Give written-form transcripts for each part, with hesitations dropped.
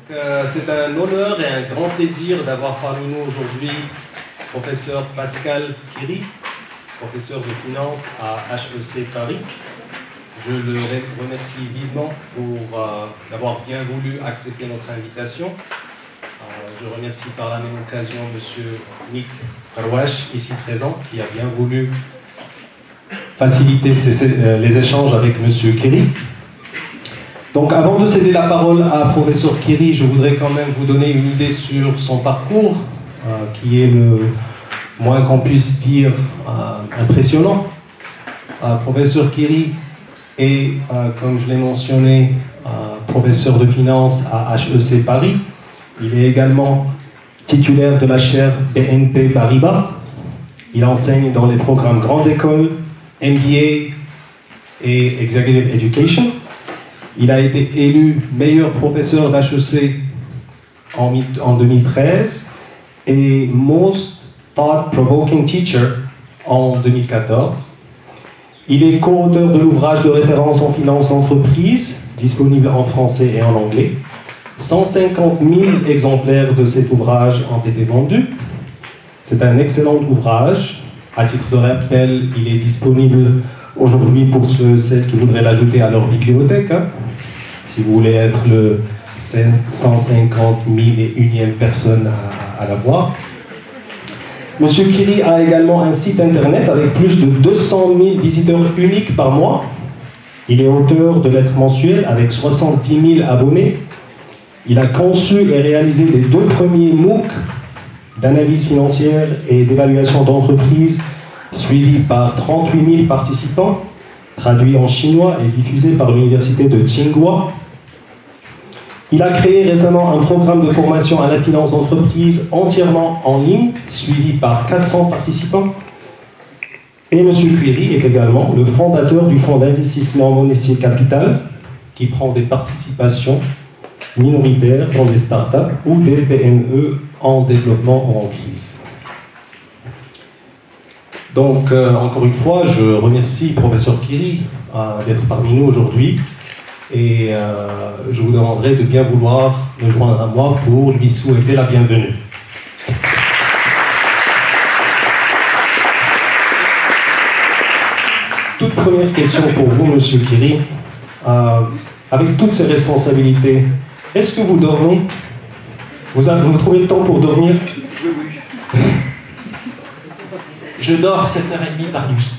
C'est un honneur et un grand plaisir d'avoir parmi nous aujourd'hui professeur Pascal Quéry, professeur de finance à HEC Paris. Je le remercie vivement d'avoir bien voulu accepter notre invitation. Je remercie par la même occasion M. Nick Farwash, ici présent, qui a bien voulu faciliter les échanges avec M. Quéry. Donc avant de céder la parole à professeur Quéry, je voudrais quand même vous donner une idée sur son parcours, qui est le moins qu'on puisse dire impressionnant. Professeur Quéry est, comme je l'ai mentionné, professeur de finance à HEC Paris. Il est également titulaire de la chaire BNP Paribas. Il enseigne dans les programmes Grande École, MBA et Executive Education. Il a été élu meilleur professeur d'HEC en 2013 et Most Thought-Provoking Teacher en 2014. Il est co-auteur de l'ouvrage de référence en finance d'entreprise, disponible en français et en anglais. 150 000 exemplaires de cet ouvrage ont été vendus. C'est un excellent ouvrage. À titre de rappel, il est disponible aujourd'hui pour celles qui voudraient l'ajouter à leur bibliothèque. Si vous voulez être le 150 001e personne à l'avoir. Monsieur Quéry a également un site internet avec plus de 200 000 visiteurs uniques par mois. Il est auteur de lettres mensuelles avec 70 000 abonnés. Il a conçu et réalisé les 2 premiers MOOC d'analyse financière et d'évaluation d'entreprise, suivis par 38 000 participants, traduits en chinois et diffusés par l'université de Tsinghua. Il a créé récemment un programme de formation à la finance d'entreprise entièrement en ligne, suivi par 400 participants. Et M. Quéry est également le fondateur du fonds d'investissement Monestier Capital, qui prend des participations minoritaires dans des startups ou des PME en développement ou en crise. Donc, encore une fois, je remercie professeur Quéry d'être parmi nous aujourd'hui. Et je vous demanderai de bien vouloir me joindre à moi pour lui souhaiter la bienvenue. Toute première question pour vous, Monsieur Quéry. Avec toutes ces responsabilités, est-ce que vous dormez? Vous trouvez le temps pour dormir? Oui. Je dors 7h30 par nuit.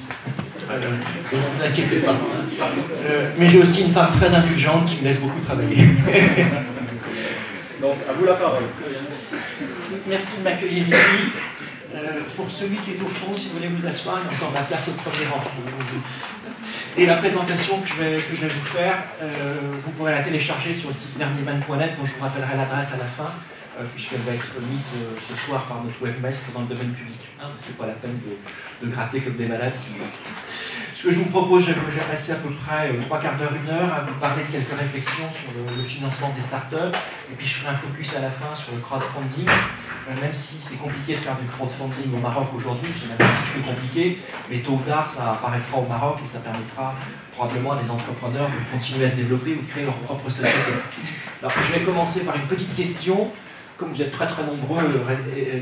Ne vous inquiétez pas. Mais j'ai aussi une femme très indulgente qui me laisse beaucoup travailler. Donc, à vous la parole. Merci de m'accueillir ici. Pour celui qui est au fond, si vous voulez vous asseoir, il y a encore de la place au premier rang. Et la présentation que je vais vous faire, vous pourrez la télécharger sur le site mernieman.net, dont je vous rappellerai l'adresse à la fin, puisqu'elle va être mise ce soir par notre webmaster dans le domaine public. C'est pas la peine de gratter comme des malades. Ce que je vous propose, je vais passer à peu près 3 quarts d'heure, 1 heure à vous parler de quelques réflexions sur le financement des startups, et puis je ferai un focus à la fin sur le crowdfunding, même si c'est compliqué de faire du crowdfunding au Maroc aujourd'hui, c'est même plus que compliqué, mais tôt ou tard ça apparaîtra au Maroc et ça permettra probablement à des entrepreneurs de continuer à se développer ou de créer leur propre société. Alors je vais commencer par une petite question. Comme vous êtes très nombreux,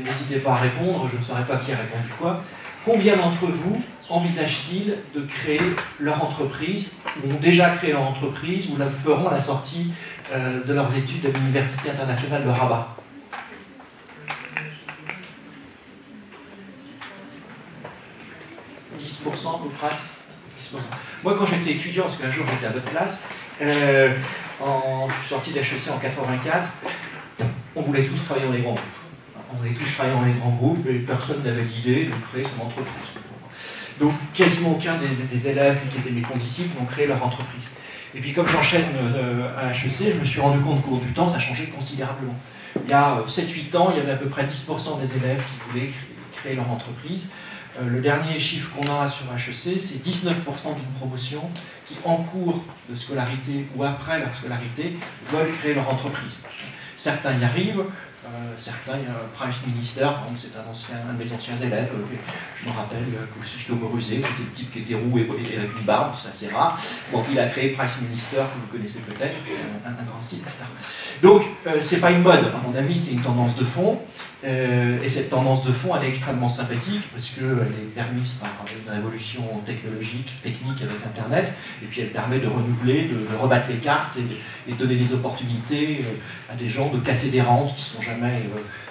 n'hésitez pas à répondre, je ne saurais pas qui a répondu quoi. Combien d'entre vous envisagent-ils de créer leur entreprise, ou ont déjà créé leur entreprise, ou la feront à la sortie de leurs études à l'Université internationale de Rabat? « 10% à peu près. 10%. Moi, quand j'étais étudiant, parce qu'un jour j'étais à votre place, je suis sorti d'HEC en 84, on voulait tous travailler dans les grands groupes. On voulait tous travailler dans les grands groupes et personne n'avait l'idée de créer son entreprise. Donc quasiment aucun des élèves qui étaient mes condisciples ont créé leur entreprise. Et puis comme j'enchaîne à HEC, je me suis rendu compte qu'au cours du temps, ça a changé considérablement. Il y a 7-8 ans, il y avait à peu près 10% des élèves qui voulaient créer leur entreprise. Le dernier chiffre qu'on a sur HEC, c'est 19% d'une promotion qui, en cours de scolarité ou après leur scolarité, veulent créer leur entreprise. Certains y arrivent, certains, Prime Minister, c'est un de mes anciens élèves, je me rappelle, Kosciuszko Moruzé, c'était le type qui était roux et avec une barbe, c'est assez rare. Bon, il a créé Prime Minister, que vous connaissez peut-être, un grand style. Donc, c'est pas une mode, à mon avis, c'est une tendance de fond. Et cette tendance de fond, elle est extrêmement sympathique parce qu'elle est permise par une révolution technique avec Internet, et puis elle permet de renouveler, de rebattre les cartes et de donner des opportunités à des gens de casser des rentes qui ne sont jamais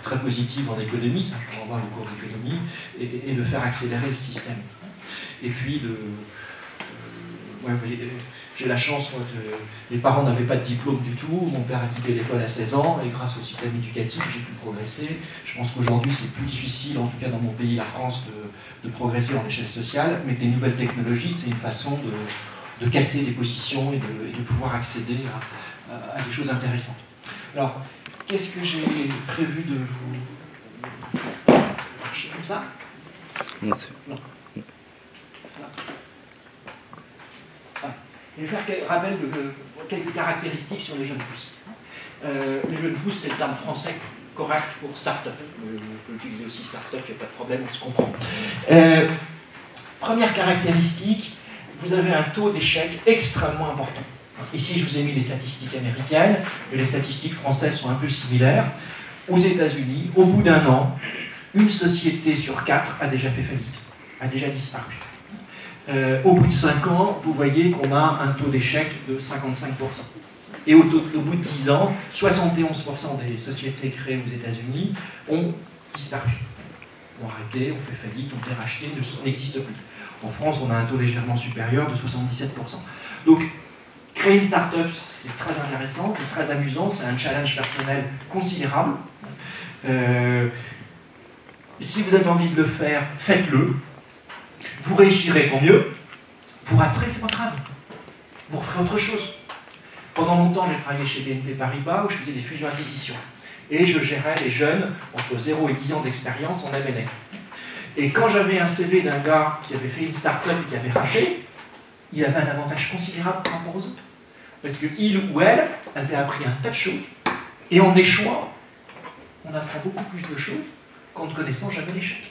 très positives en économie, ça je renvoie au cours d'économie, et de faire accélérer le système. Et puis ouais, vous voyez, j'ai la chance, mes parents n'avaient pas de diplôme du tout, mon père a quitté l'école à 16 ans, et grâce au système éducatif, j'ai pu progresser. Je pense qu'aujourd'hui, c'est plus difficile, en tout cas dans mon pays, la France, de progresser en échelle sociale, mais des nouvelles technologies, c'est une façon de casser des positions et de pouvoir accéder à des choses intéressantes. Alors, qu'est-ce que j'ai prévu de vous... marcher comme ça? Non. Je vais faire rappel de quelques caractéristiques sur les jeunes pousses. Les jeunes pousses, c'est le terme français correct pour start-up. On peut utiliser aussi start-up, il n'y a pas de problème, on se comprend. Première caractéristique, vous avez un taux d'échec extrêmement important. Ici, je vous ai mis les statistiques américaines, mais les statistiques françaises sont un peu similaires. Aux États-Unis, au bout d'un an, une société sur 4 a déjà fait faillite, a déjà disparu. Au bout de 5 ans, vous voyez qu'on a un taux d'échec de 55%. Et au bout de 10 ans, 71% des sociétés créées aux États-Unis ont disparu. Ont arrêté, ont fait faillite, ont été rachetées, n'existent plus. En France, on a un taux légèrement supérieur de 77%. Donc, créer une start-up, c'est très intéressant, c'est très amusant, c'est un challenge personnel considérable. Si vous avez envie de le faire, faites-le. Vous réussirez, tant mieux. Vous raterez, c'est pas grave. Vous referez autre chose. Pendant longtemps, j'ai travaillé chez BNP Paribas où je faisais des fusions-acquisitions. Et je gérais les jeunes entre 0 et 10 ans d'expérience en M&A. Et quand j'avais un CV d'un gars qui avait fait une start-up et qui avait raté, il avait un avantage considérable par rapport aux autres. Parce qu'il ou elle avait appris un tas de choses. Et en échouant, on apprend beaucoup plus de choses qu'en ne connaissant jamais l'échec.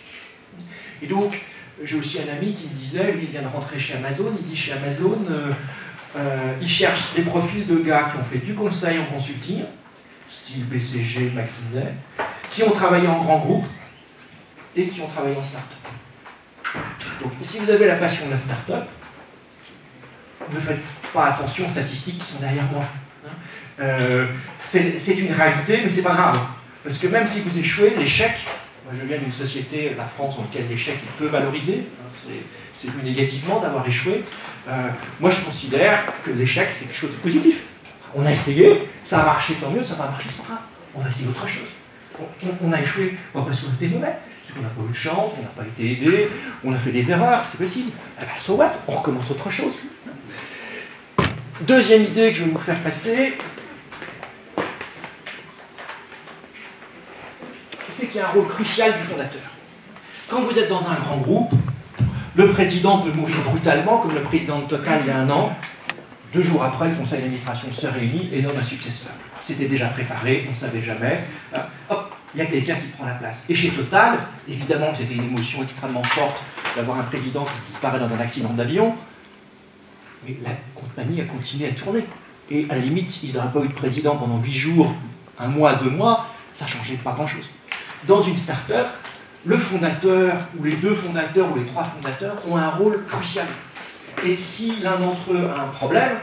Et donc, j'ai aussi un ami qui me disait, lui il vient de rentrer chez Amazon, il dit chez Amazon, il cherche des profils de gars qui ont fait du conseil en consulting, style BCG, McKinsey, qui ont travaillé en grand groupe et qui ont travaillé en start-up. Donc si vous avez la passion de la start-up, ne faites pas attention aux statistiques qui sont derrière moi. C'est une réalité, mais c'est pas grave. Parce que même si vous échouez, l'échec, moi je viens d'une société, la France, dans laquelle l'échec est peu valorisé, c'est vu négativement d'avoir échoué. Moi je considère que l'échec c'est quelque chose de positif. On a essayé, ça a marché, tant mieux, ça va marcher, c'est pas grave. On va essayer autre chose. On a échoué, pas parce qu'on était mauvais, parce qu'on n'a pas eu de chance, on n'a pas été aidé, on a fait des erreurs, c'est possible. Eh ben, so what, on recommence autre chose. Deuxième idée que je vais vous faire passer, c'est qu'il y a un rôle crucial du fondateur. Quand vous êtes dans un grand groupe, le président peut mourir brutalement, comme le président de Total il y a 1 an. 2 jours après, le conseil d'administration se réunit et nomme un successeur. C'était déjà préparé, on ne savait jamais. Hop, il y a quelqu'un qui prend la place. Et chez Total, évidemment, c'était une émotion extrêmement forte d'avoir un président qui disparaît dans un accident d'avion. Mais la compagnie a continué à tourner. Et à la limite, il n'aurait pas eu de président pendant 8 jours, 1 mois, 2 mois, ça ne changeait pas grand-chose. Dans une start-up, le fondateur, ou les 2 fondateurs, ou les 3 fondateurs, ont un rôle crucial. Et si l'un d'entre eux a un problème,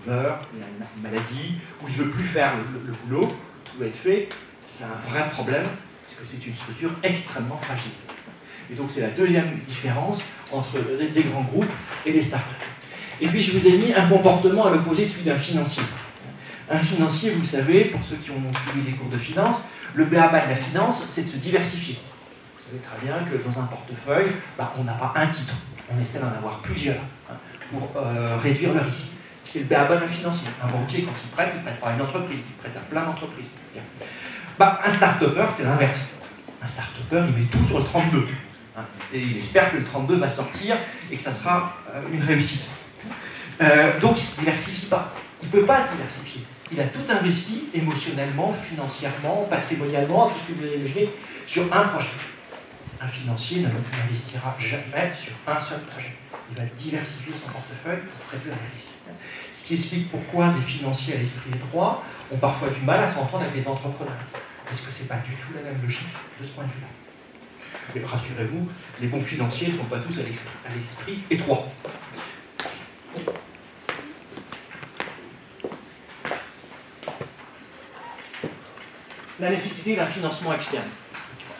meurt, il a une maladie, ou il ne veut plus faire le boulot qui doit être fait, c'est un vrai problème, parce que c'est une structure extrêmement fragile. Et donc c'est la deuxième différence entre les grands groupes et les start-up. Et puis je vous ai mis un comportement à l'opposé de celui d'un financier. Un financier, vous le savez, pour ceux qui ont suivi des cours de finance, le b.a.-ba de la finance, c'est de se diversifier. Vous savez très bien que dans un portefeuille, on n'a pas un titre, on essaie d'en avoir plusieurs pour réduire le risque. C'est le b.a.-ba d'un financier. Un banquier, quand il prête pas à une entreprise, il prête à plein d'entreprises. Un start-upper, c'est l'inverse. Un start-upper, il met tout sur le 32. Et il espère que le 32 va sortir et que ça sera une réussite. Donc il ne se diversifie pas. Il ne peut pas se diversifier. il a tout investi émotionnellement, financièrement, patrimonialement, tout ce que vous avez imaginé, sur un projet. Un financier n'investira jamais sur un seul projet. Il va diversifier son portefeuille pour réduire le risque. Ce qui explique pourquoi des financiers à l'esprit droit ont parfois du mal à s'entendre avec des entrepreneurs. Parce que ce n'est pas du tout la même logique de ce point de vue-là. Mais rassurez-vous, les bons financiers ne sont pas tous à l'esprit étroit. La nécessité d'un financement externe.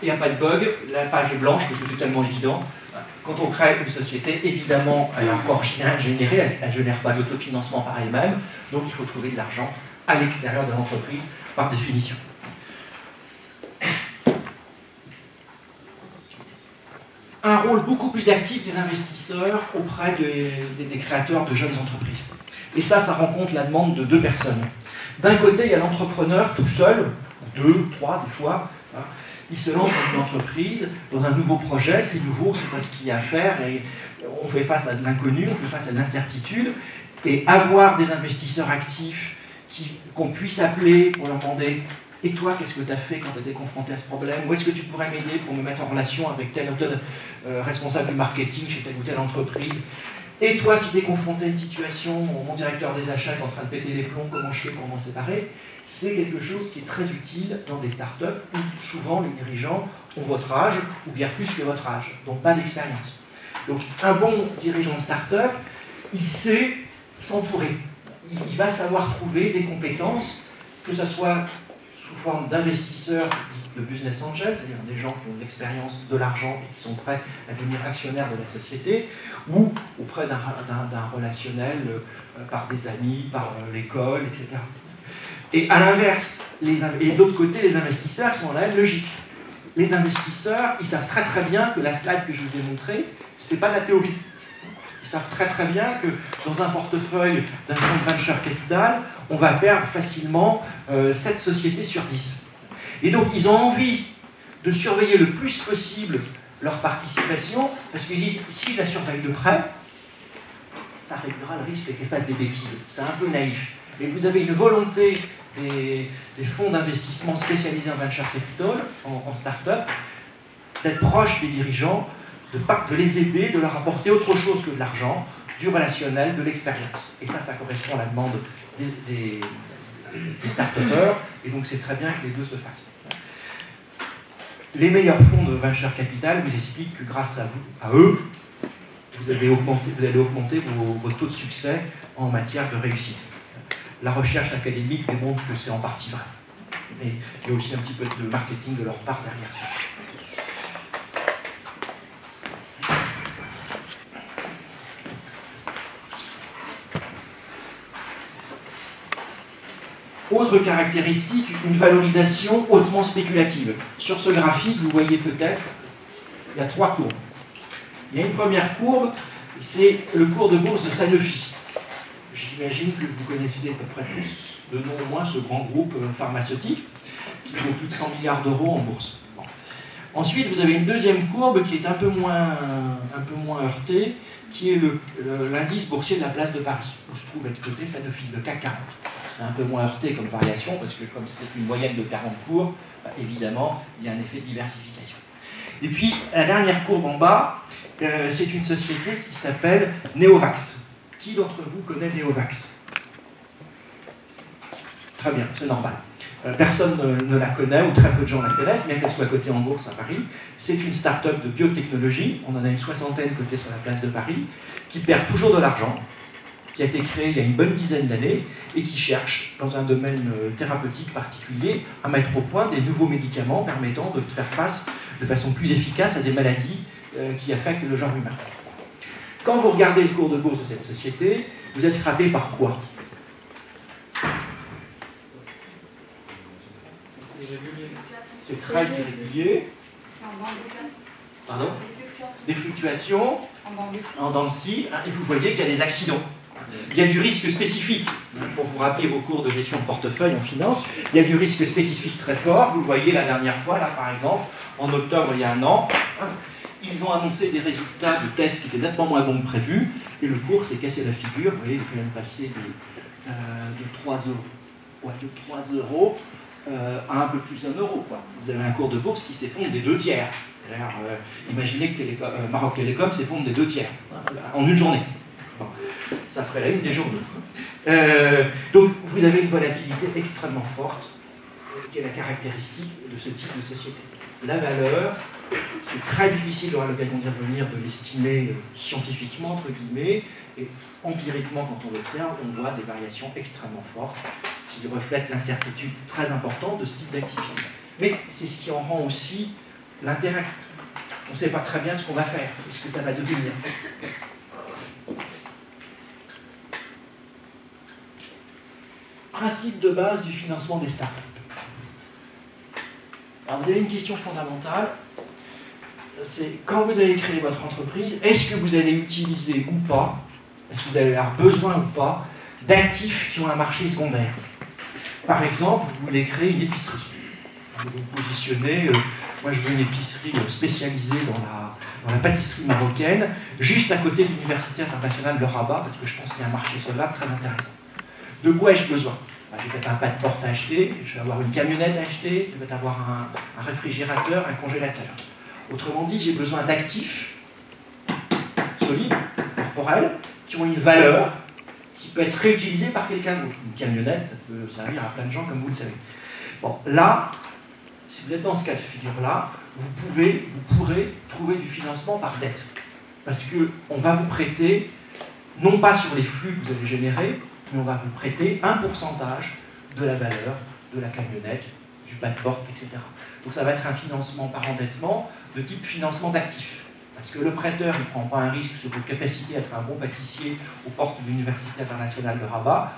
Il n'y a pas de bug, la page est blanche parce que c'est tellement évident. Quand on crée une société, évidemment, elle a encore rien généré, elle ne génère pas l'autofinancement par elle-même, donc il faut trouver de l'argent à l'extérieur de l'entreprise, par définition. Un rôle beaucoup plus actif des investisseurs auprès des créateurs de jeunes entreprises. Et ça rencontre la demande de deux personnes. D'un côté, il y a l'entrepreneur tout seul, 2, 3 des fois, hein, il se lance dans une entreprise, dans un nouveau projet, c'est nouveau, on ne sait pas ce qu'il y a à faire, et on fait face à de l'inconnu, on fait face à de l'incertitude, et avoir des investisseurs actifs qu'on puisse appeler pour leur demander « Et toi, qu'est-ce que tu as fait quand tu étais confronté à ce problème? Où est-ce que tu pourrais m'aider pour me mettre en relation avec tel ou tel responsable du marketing chez telle ou telle entreprise? Et toi, si tu es confronté à une situation, mon directeur des achats est en train de péter les plombs, comment je fais pour m'en séparer ?» C'est quelque chose qui est très utile dans des startups où souvent les dirigeants ont votre âge ou bien plus que votre âge, donc pas d'expérience. Donc un bon dirigeant de startup, il sait s'entourer. Il va savoir trouver des compétences, que ce soit sous forme d'investisseurs de business angels, c'est-à-dire des gens qui ont de l'expérience, de l'argent et qui sont prêts à devenir actionnaires de la société, ou auprès d'un relationnel par des amis, par l'école, etc. Et à l'inverse, et de l'autre côté, les investisseurs sont dans la même logique. Les investisseurs, ils savent très très bien que la slide que je vous ai montrée, ce n'est pas de la théorie. Ils savent très très bien que dans un portefeuille d'un fonds de venture capital, on va perdre facilement 7 sociétés sur 10. Et donc ils ont envie de surveiller le plus possible leur participation, parce qu'ils disent, si je la surveille de près, ça réduira le risque qu'elle fasse des bêtises. C'est un peu naïf. Et vous avez une volonté des fonds d'investissement spécialisés en venture capital, en start-up, d'être proche des dirigeants, de les aider, de leur apporter autre chose que de l'argent, du relationnel, de l'expérience. Et ça correspond à la demande des start-upers, et donc c'est très bien que les deux se fassent. Les meilleurs fonds de venture capital vous expliquent que grâce à eux, vous allez augmenter vos taux de succès en matière de réussite. La recherche académique démontre que c'est en partie vrai. Mais il y a aussi un petit peu de marketing de leur part derrière ça. Autre caractéristique, une valorisation hautement spéculative. Sur ce graphique, vous voyez peut-être, il y a 3 courbes. Il y a une première courbe, c'est le cours de bourse de Sanofi. J'imagine que vous connaissez à peu près tous, de nom au moins, ce grand groupe pharmaceutique qui vaut plus de 100 milliards d'euros en bourse. Bon. Ensuite, vous avez une deuxième courbe qui est un peu moins heurtée, qui est l'indice boursier de la place de Paris, où se trouve à côté Sanofi, le CAC 40. C'est un peu moins heurté comme variation, parce que comme c'est une moyenne de 40 cours, évidemment, il y a un effet de diversification. Et puis, la dernière courbe en bas, c'est une société qui s'appelle Neovax. Qui d'entre vous connaît Neovax? Très bien, c'est normal. Personne ne la connaît, ou très peu de gens la connaissent, bien qu'elle soit cotée en bourse à Paris. C'est une start-up de biotechnologie, on en a une 60aine cotée sur la place de Paris, qui perd toujours de l'argent, qui a été créée il y a une bonne dizaine d'années, et qui cherche, dans un domaine thérapeutique particulier, à mettre au point des nouveaux médicaments permettant de faire face de façon plus efficace à des maladies qui affectent le genre humain. Quand vous regardez le cours de bourse de cette société, vous êtes frappé par quoi? C'est très irrégulier. Pardon? Des fluctuations en dents de scie, et vous voyez qu'il y a des accidents. Il y a du risque spécifique. Pour vous rappeler vos cours de gestion de portefeuille en finance, il y a du risque spécifique très fort. Vous le voyez la dernière fois, là par exemple, en octobre il y a un an, ils ont annoncé des résultats de tests qui étaient nettement moins bons que prévu, et le cours s'est cassé la figure. Vous voyez, il est quand même passé de 3 € quoi, de 3 euros à un peu plus d'1 euro, quoi. Vous avez un cours de bourse qui s'effondre des 2 tiers. Imaginez que Maroc Télécom s'effondre des 2 tiers en une journée. Bon, ça ferait la une des journaux. Donc vous avez une volatilité extrêmement forte, qui est la caractéristique de ce type de société. La valeur, c'est très difficile, on aura l'occasion d'y revenir, de l'estimer scientifiquement, entre guillemets, et empiriquement, quand on l'observe, on voit des variations extrêmement fortes qui reflètent l'incertitude très importante de ce type d'activité. Mais c'est ce qui en rend aussi l'intérêt. On ne sait pas très bien ce qu'on va faire, ce que ça va devenir. Principe de base du financement des startups. Alors vous avez une question fondamentale, c'est quand vous allez créer votre entreprise, est-ce que vous allez utiliser ou pas, est-ce que vous allez avoir besoin ou pas d'actifs qui ont un marché secondaire? Par exemple, vous voulez créer une épicerie. Vous vous positionnez, moi je veux une épicerie spécialisée dans la pâtisserie marocaine, juste à côté de l'Université internationale de Rabat, parce que je pense qu'il y a un marché solvable très intéressant. De quoi ai-je besoin? J'ai peut-être un pas de porte à acheter, je vais avoir une camionnette à acheter, je vais avoir un réfrigérateur, un congélateur. Autrement dit, j'ai besoin d'actifs solides, corporels, qui ont une valeur, qui peut être réutilisée par quelqu'un d'autre. Une camionnette, ça peut servir à plein de gens, comme vous le savez. Bon, là, si vous êtes dans ce cas de figure-là, vous pourrez trouver du financement par dette. Parce qu'on va vous prêter, non pas sur les flux que vous allez générer, mais on va vous prêter un pourcentage de la valeur de la camionnette, du pas de porte, etc. Donc ça va être un financement par endettement de type financement d'actifs. Parce que le prêteur ne prend pas un risque sur votre capacité à être un bon pâtissier aux portes de l'Université internationale de Rabat,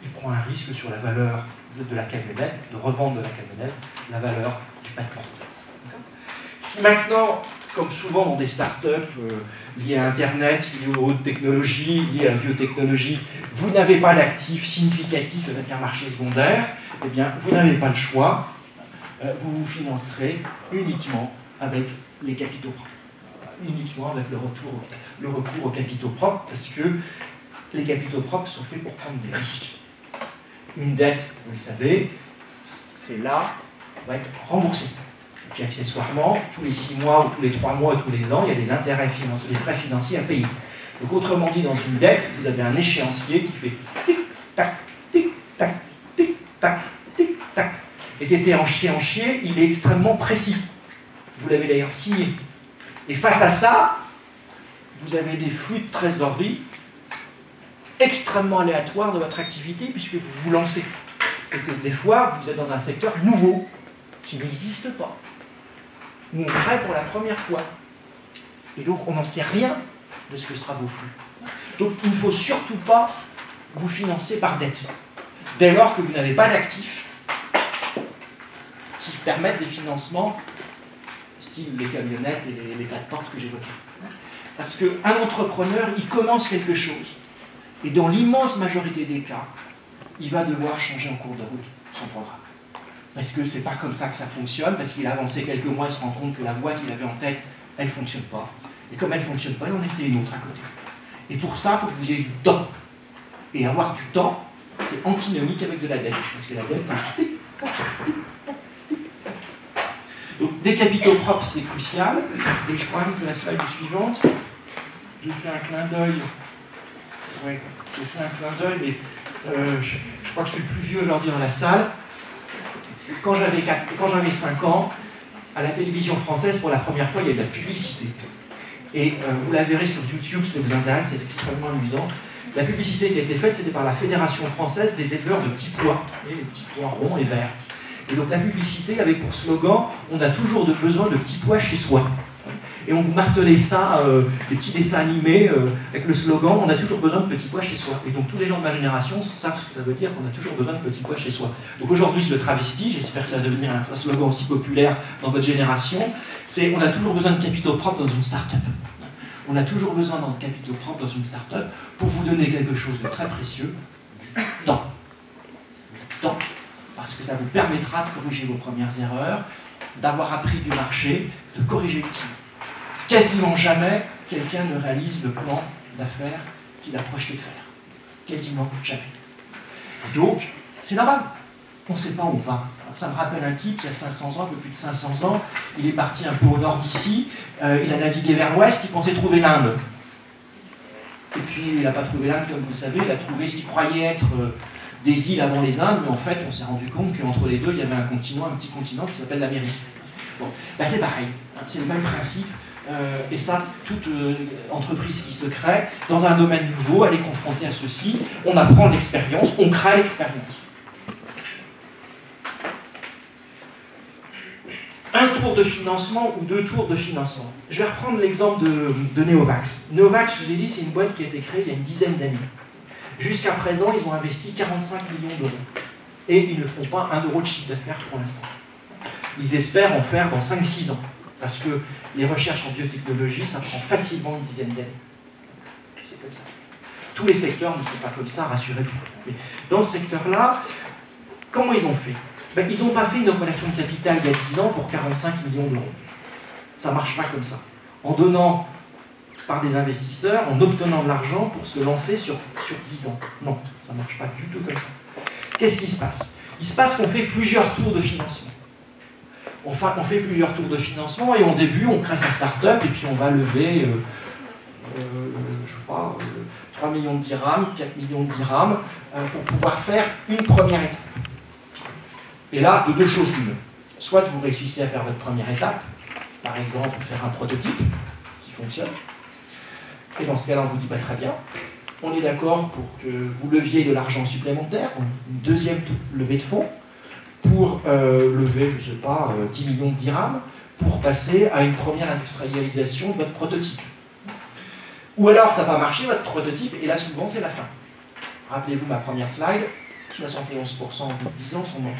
il prend un risque sur la valeur de la camionnette, de revendre de la camionnette, la valeur du pas de porte. Si maintenant, comme souvent dans des startups liées à Internet, liées aux hautes technologies, liées à la biotechnologie, vous n'avez pas d'actifs significatifs avec un marché secondaire, eh bien, vous n'avez pas le choix, vous vous financerez uniquement avec les capitaux propres. Uniquement avec le recours aux capitaux propres, parce que les capitaux propres sont faits pour prendre des risques. Une dette, vous le savez, c'est là, va être remboursée. Et puis accessoirement, tous les 6 mois, ou tous les 3 mois, ou tous les ans, il y a des intérêts financiers, des frais financiers à payer. Donc autrement dit, dans une dette, vous avez un échéancier qui fait tic-tac, tic-tac, tic-tac, tic-tac. Et cet échéancier, il est extrêmement précis. Vous l'avez d'ailleurs signé. Et face à ça, vous avez des flux de trésorerie extrêmement aléatoires de votre activité puisque vous vous lancez. Et que des fois, vous êtes dans un secteur nouveau, qui n'existe pas. Où on crée pour la première fois. Et donc, on n'en sait rien de ce que sera vos flux. Donc, il ne faut surtout pas vous financer par dette. Dès lors que vous n'avez pas d'actifs qui permettent des financements style les camionnettes et les pas de porte que j'évoquais. Parce qu'un entrepreneur, il commence quelque chose. Et dans l'immense majorité des cas, il va devoir changer en cours de route son programme. Parce que c'est pas comme ça que ça fonctionne, parce qu'il a avancé quelques mois, il se rend compte que la voie qu'il avait en tête, elle ne fonctionne pas. Et comme elle ne fonctionne pas, il en essaie une autre à côté. Et pour ça, il faut que vous ayez du temps. Et avoir du temps, c'est antinomique avec de la dette. Parce que la dette, c'est... Donc, des capitaux propres, c'est crucial. Et je crois que la slide suivante, je fais un clin d'œil. Oui, je fais un clin d'œil, mais je crois que je suis le plus vieux aujourd'hui dans la salle. Quand j'avais 5 ans, à la télévision française, pour la première fois, il y avait de la publicité. Et vous la verrez sur YouTube, si ça vous intéresse, c'est extrêmement amusant. La publicité qui a été faite, c'était par la Fédération française des éleveurs de petits pois, les petits pois ronds et verts. Et donc la publicité avait pour slogan « On a toujours besoin de petits pois chez soi ». Et on vous martelait ça, des petits dessins animés avec le slogan « On a toujours besoin de petits pois chez soi ». Et donc tous les gens de ma génération savent ce que ça veut dire qu'on a toujours besoin de petits pois chez soi. Donc aujourd'hui je le travestis, j'espère que ça va devenir un slogan aussi populaire dans votre génération, c'est « On a toujours besoin de capitaux propres dans une start-up ». On a toujours besoin de capitaux propres dans une start-up pour vous donner quelque chose de très précieux, du temps. Du temps. Parce que ça vous permettra de corriger vos premières erreurs, d'avoir appris du marché, de corriger le tir. Quasiment jamais, quelqu'un ne réalise le plan d'affaires qu'il a projeté de faire. Quasiment jamais. Donc, c'est normal. on ne sait pas où on va. Alors, ça me rappelle un type qui a 500 ans, un peu plus de 500 ans, il est parti un peu au nord d'ici, il a navigué vers l'ouest, il pensait trouver l'Inde. Et puis il n'a pas trouvé l'Inde, comme vous le savez, il a trouvé ce qu'il croyait être des îles avant les Indes, mais en fait on s'est rendu compte qu'entre les deux, il y avait un continent, un petit continent qui s'appelle l'Amérique. Bon, ben, c'est pareil, hein, c'est le même principe. Et ça, toute entreprise qui se crée, dans un domaine nouveau, elle est confrontée à ceci, on apprend l'expérience, on crée l'expérience. Un tour de financement ou 2 tours de financement. Je vais reprendre l'exemple de Neovax. Neovax, je vous ai dit, c'est une boîte qui a été créée il y a une dizaine d'années. Jusqu'à présent, ils ont investi 45 millions d'euros. Et ils ne font pas 1 euro de chiffre d'affaires pour l'instant. Ils espèrent en faire dans 5-6 ans. Parce que les recherches en biotechnologie, ça prend facilement une dizaine d'années. C'est comme ça. Tous les secteurs ne sont pas comme ça, rassurez-vous. Mais dans ce secteur-là, comment ils ont fait? Ben, ils n'ont pas fait une opération de capital il y a 10 ans pour 45 millions d'euros. Ça ne marche pas comme ça. En donnant par des investisseurs, en obtenant de l'argent pour se lancer sur 10 ans. Non, ça ne marche pas du tout comme ça. Qu'est-ce qui se passe? Il se passe qu'on fait plusieurs tours de financement. On fait plusieurs tours de financement et au début, on crée sa start-up et puis on va lever, je sais pas, 3 millions de dirhams, 4 millions de dirhams pour pouvoir faire une première étape. Et là, de 2 choses l'une. Soit vous réussissez à faire votre première étape, par exemple faire un prototype qui fonctionne, et dans ce cas-là, on vous dit pas très bien. On est d'accord pour que vous leviez de l'argent supplémentaire, une deuxième levée de fonds, pour lever, je ne sais pas, 10 millions de dirhams, pour passer à une première industrialisation de votre prototype. Ou alors ça va marcher, votre prototype, et là souvent c'est la fin. Rappelez-vous ma première slide, 71% au bout de 10 ans sont morts.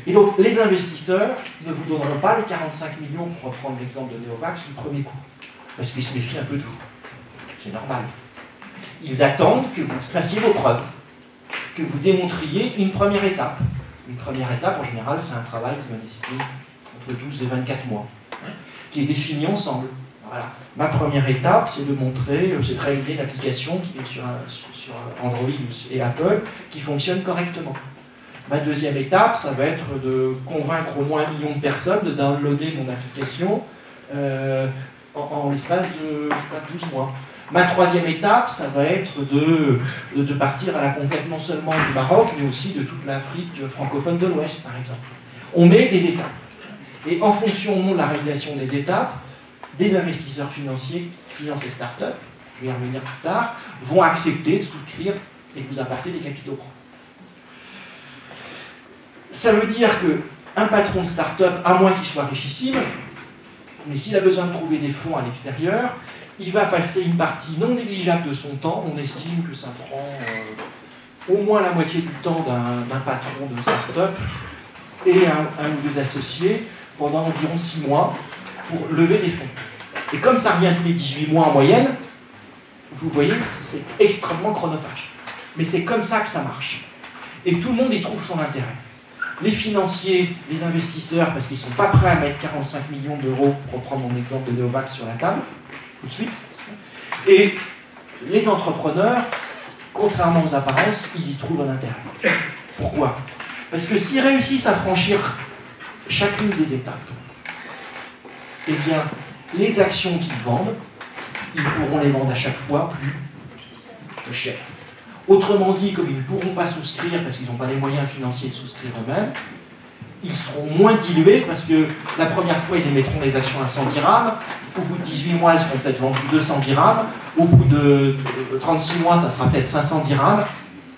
Et donc les investisseurs ne vous donneront pas les 45 millions, pour reprendre l'exemple de Neovax, du premier coup. Parce qu'ils se méfient un peu de vous. C'est normal. Ils attendent que vous fassiez vos preuves, que vous démontriez une première étape. Une première étape, en général, c'est un travail qui va nécessiter entre 12 et 24 mois, qui est défini ensemble. Voilà. Ma première étape, c'est de montrer, c'est de réaliser une application qui est sur Android et Apple, qui fonctionne correctement. Ma deuxième étape, ça va être de convaincre au moins 1 million de personnes de downloader mon application en l'espace de, je sais pas, 12 mois. Ma troisième étape, ça va être de partir à la conquête non seulement du Maroc, mais aussi de toute l'Afrique francophone de l'Ouest, par exemple. On met des étapes. Et en fonction de la réalisation des étapes, des investisseurs financiers qui financent les startups, je vais y revenir plus tard, vont accepter de souscrire et de vous apporter des capitaux propres. Ça veut dire qu'un patron de start-up, à moins qu'il soit richissime, mais s'il a besoin de trouver des fonds à l'extérieur, il va passer une partie non négligeable de son temps. On estime que ça prend au moins la moitié du temps d'un patron de start-up et un ou deux associés pendant environ 6 mois pour lever des fonds. Et comme ça revient tous les 18 mois en moyenne, vous voyez, c'est extrêmement chronophage. Mais c'est comme ça que ça marche. Et tout le monde y trouve son intérêt. Les financiers, les investisseurs, parce qu'ils ne sont pas prêts à mettre 45 millions d'euros, pour reprendre mon exemple de Neovax sur la table, tout de suite. Et les entrepreneurs, contrairement aux apparences, ils y trouvent un intérêt. Pourquoi? Parce que s'ils réussissent à franchir chacune des étapes, eh bien, les actions qu'ils vendent, ils pourront les vendre à chaque fois plus cher. Autrement dit, comme ils ne pourront pas souscrire parce qu'ils n'ont pas les moyens financiers de souscrire eux-mêmes, ils seront moins dilués parce que la première fois, ils émettront des actions à 100 dirhams. Au bout de 18 mois, elles seront peut-être vendues 200 dirhams. Au bout de 36 mois, ça sera peut-être 500 dirhams,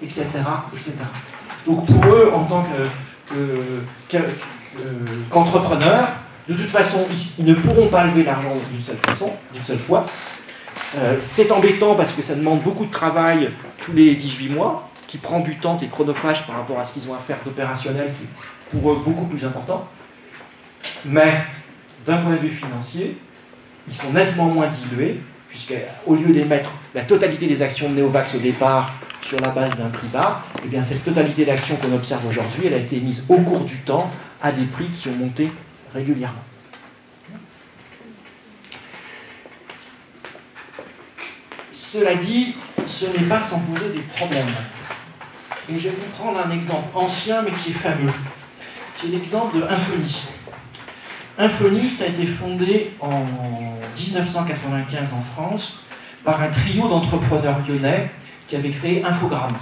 etc., etc. Donc pour eux, en tant qu'entrepreneurs, de toute façon, ils ne pourront pas lever l'argent d'une seule façon, d'une seule fois. C'est embêtant parce que ça demande beaucoup de travail tous les 18 mois, qui prend du temps, qui est chronophage par rapport à ce qu'ils ont à faire d'opérationnel, qui est pour eux beaucoup plus important. Mais d'un point de vue financier, ils sont nettement moins dilués, puisqu'au lieu d'émettre la totalité des actions de Neovax au départ sur la base d'un prix bas, eh bien cette totalité d'actions qu'on observe aujourd'hui, elle a été émise au cours du temps à des prix qui ont monté régulièrement. Cela dit, ce n'est pas sans poser des problèmes. Et je vais vous prendre un exemple ancien, mais qui est fameux, qui est l'exemple de Infony. Infony, ça a été fondé en 1995 en France par un trio d'entrepreneurs lyonnais qui avait créé Infogrames.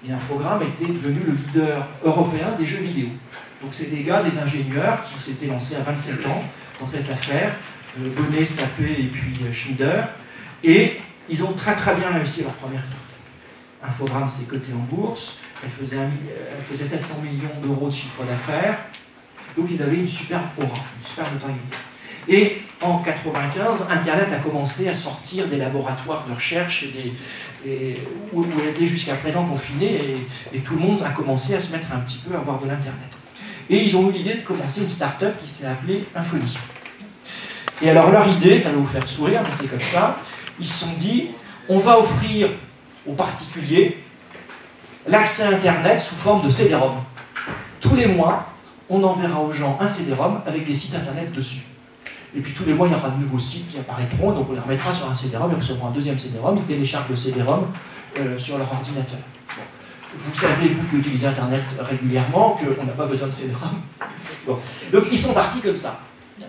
Et Infogrames était devenu le leader européen des jeux vidéo. Donc c'est des gars, des ingénieurs qui s'étaient lancés à 27 ans dans cette affaire, Bonnet, Sapé et puis Schneider, et ils ont très bien réussi leur première start-up. Infogrames s'est coté en bourse, elle faisait 700 millions d'euros de chiffre d'affaires, donc ils avaient une super aura, une super notoriété. Et en 1995, Internet a commencé à sortir des laboratoires de recherche où elle était jusqu'à présent confinée, et tout le monde a commencé à se mettre un petit peu à avoir de l'Internet. Et ils ont eu l'idée de commencer une start-up qui s'est appelée Infony. Et alors leur idée, ça va vous faire sourire, mais c'est comme ça, ils se sont dit, on va offrir aux particuliers l'accès à Internet sous forme de CD-ROM. Tous les mois, on enverra aux gens un CD-ROM avec des sites Internet dessus. Et puis tous les mois, il y aura de nouveaux sites qui apparaîtront, donc on les remettra sur un CD-ROM, ils recevront un deuxième CD-ROM, ils téléchargent le CD-ROM sur leur ordinateur. Bon. Vous savez, vous qui utilisez Internet régulièrement, qu'on n'a pas besoin de CD-ROM. Bon. Donc ils sont partis comme ça.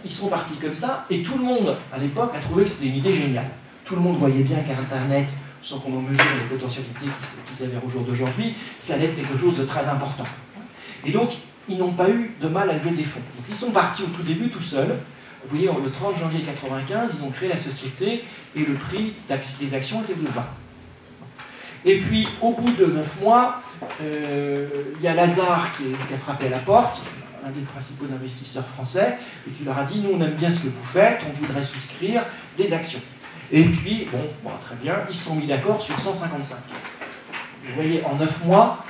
Ils sont partis comme ça, et tout le monde, à l'époque, a trouvé que c'était une idée géniale. Tout le monde voyait bien qu'Internet, sans qu'on en mesure les potentialités qui s'avèrent au jour d'aujourd'hui, ça allait être quelque chose de très important. Et donc, ils n'ont pas eu de mal à lever des fonds. Donc ils sont partis au tout début tout seuls. Vous voyez, le 30 janvier 1995, ils ont créé la société et le prix des actions était de 20. Et puis, au bout de 9 mois, il y a Lazare qui a frappé à la porte, un des principaux investisseurs français, et qui leur a dit, nous on aime bien ce que vous faites, on voudrait souscrire des actions. Et puis, bon, très bien, ils se sont mis d'accord sur 155. Vous voyez, en 9 mois,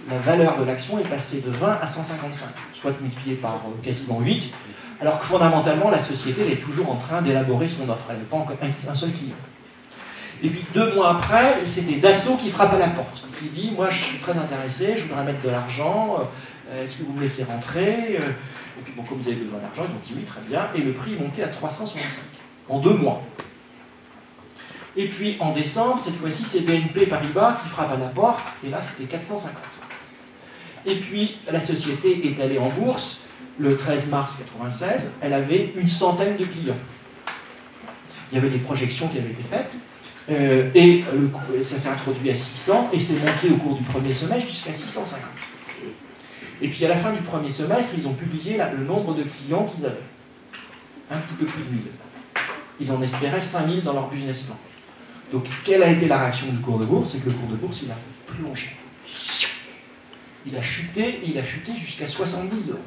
la valeur de l'action est passée de 20 à 155, soit multipliée par quasiment 8, alors que fondamentalement, la société elle est toujours en train d'élaborer son offre, elle n'a pas encore un seul client. Et puis 2 mois après, c'était Dassault qui frappe à la porte, qui dit, moi je suis très intéressé, je voudrais mettre de l'argent, est-ce que vous me laissez rentrer? Et puis bon, comme vous avez besoin d'argent, ils ont dit oui, très bien, et le prix est monté à 365, en 2 mois. Et puis en décembre, cette fois-ci, c'est BNP Paribas qui frappe à la porte, et là c'était 450. Et puis la société est allée en bourse, le 13 mars 1996, elle avait une centaine de clients. Il y avait des projections qui avaient été faites, et ça s'est introduit à 600, et c'est monté au cours du premier semestre jusqu'à 650. Et puis à la fin du premier semestre, ils ont publié le nombre de clients qu'ils avaient. Un petit peu plus de 1000. Ils en espéraient 5000 dans leur business plan. Donc quelle a été la réaction du cours de bourse? C'est que le cours de bourse, il a plongé. Il a chuté jusqu'à 70 euros.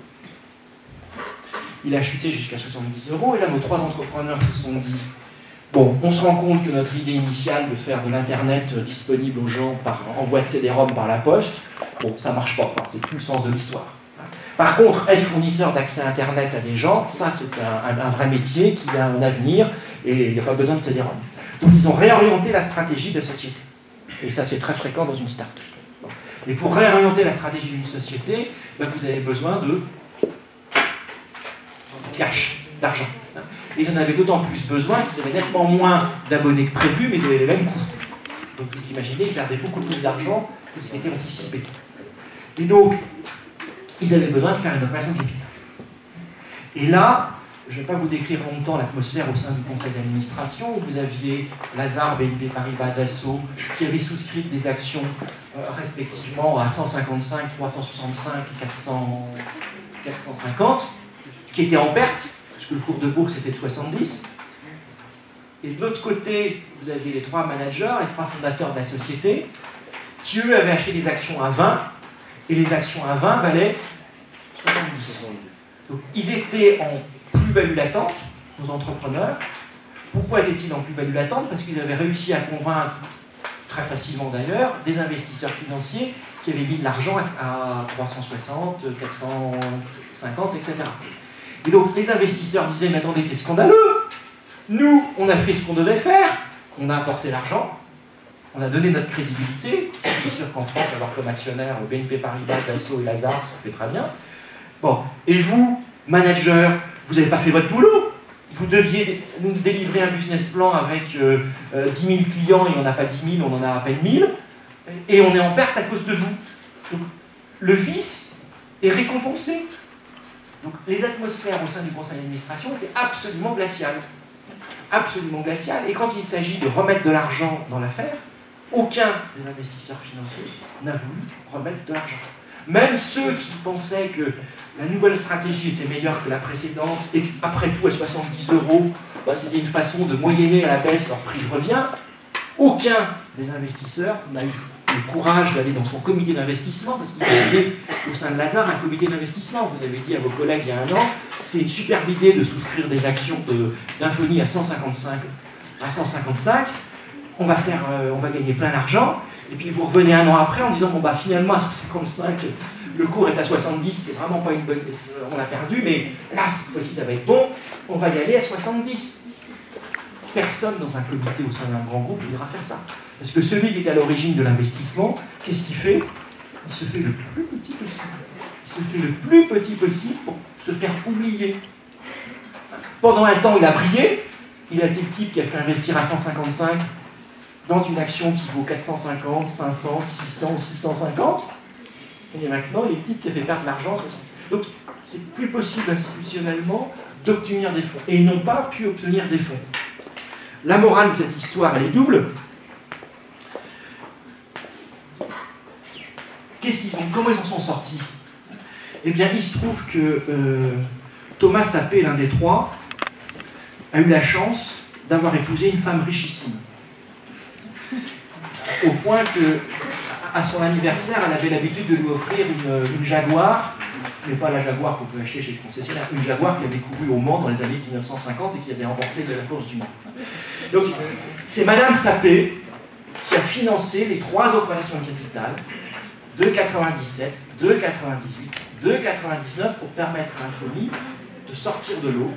Il a chuté jusqu'à 70 euros, et là nos 3 entrepreneurs se sont dit, bon, on se rend compte que notre idée initiale de faire de l'Internet disponible aux gens par envoi de CD-ROM par la poste, bon, ça marche pas, enfin, c'est plus le sens de l'histoire. Par contre, être fournisseur d'accès à Internet à des gens, ça c'est un vrai métier qui a un avenir, et il n'y a pas besoin de CD-ROM. Donc ils ont réorienté la stratégie de la société. Et ça c'est très fréquent dans une start-up. Et pour réorienter la stratégie d'une société, ben, vous avez besoin de cash, d'argent. Et ils en avaient d'autant plus besoin qu'ils avaient nettement moins d'abonnés que prévu, mais ils avaient les mêmes coûts. Donc vous imaginez qu'ils perdaient beaucoup plus d'argent que ce qui était anticipé. Et donc, ils avaient besoin de faire une opération de capital. Et là, je ne vais pas vous décrire longtemps l'atmosphère au sein du conseil d'administration. Vous aviez Lazare, BNP Paribas, Dassault, qui avaient souscrit des actions respectivement à 155, 365 et 450, qui étaient en perte, parce que le cours de bourse était de 70. Et de l'autre côté, vous aviez les 3 managers, les 3 fondateurs de la société, qui eux avaient acheté des actions à 20, et les actions à 20 valaient 70. Donc ils étaient en plus-value latente, nos entrepreneurs. Pourquoi étaient-ils en plus-value latente? Parce qu'ils avaient réussi à convaincre, très facilement d'ailleurs, des investisseurs financiers qui avaient mis de l'argent à 360, 450, etc. Et donc les investisseurs disaient, mais attendez, c'est scandaleux. Nous, on a fait ce qu'on devait faire, on a apporté l'argent, on a donné notre crédibilité. Bien sûr qu'en France, avoir comme actionnaire BNP Paribas, Dassault et Lazare, ça fait très bien. Bon, et vous, manager, vous n'avez pas fait votre boulot. Vous deviez nous délivrer un business plan avec 10 000 clients et on n'a pas 10 000, on en a à peine 1000. Et on est en perte à cause de vous. Donc, le vice est récompensé. Donc les atmosphères au sein du conseil d'administration étaient absolument glaciales. Absolument glaciales. Et quand il s'agit de remettre de l'argent dans l'affaire, aucun des investisseurs financiers n'a voulu remettre de l'argent. Même ceux qui pensaient que la nouvelle stratégie était meilleure que la précédente et qu'après tout, à 70 €, c'était une façon de moyenner à la baisse leur prix de revient, aucun des investisseurs n'a eu le courage d'aller dans son comité d'investissement, parce qu'il y avait au sein de Lazare un comité d'investissement. Vous avez dit à vos collègues il y a un an, c'est une superbe idée de souscrire des actions d'Infony à 155, on va gagner plein d'argent, et puis vous revenez un an après en disant, bon bah finalement à 155, le cours est à 70, c'est vraiment pas une bonne... on a perdu, mais là, cette fois-ci, ça va être bon, on va y aller à 70. Personne dans un comité au sein d'un grand groupe ne ira faire ça. Parce que celui qui est à l'origine de l'investissement, qu'est-ce qu'il fait? Il se fait le plus petit possible. Il se fait le plus petit possible pour se faire oublier. Pendant un temps, il a brillé. Il a été le type qui a fait investir à 155 dans une action qui vaut 450, 500, 600, 650. Et maintenant, il est le type qui a fait perdre l'argent. Donc, c'est plus possible institutionnellement d'obtenir des fonds. Et ils n'ont pas pu obtenir des fonds. La morale de cette histoire, elle est double. Comment ils en sont sortis? Eh bien, il se trouve que Thomas Sapé, l'un des trois, a eu la chance d'avoir épousé une femme richissime. Au point que, à son anniversaire, elle avait l'habitude de lui offrir une Jaguar, mais pas la Jaguar qu'on peut acheter chez le concessionnaire, une Jaguar qui avait couru au Mans dans les années 1950 et qui avait remporté la course du Mans. Donc, c'est Madame Sapé qui a financé les 3 opérations de capital de 97, de 98, de 99 pour permettre à Infony de sortir de l'eau.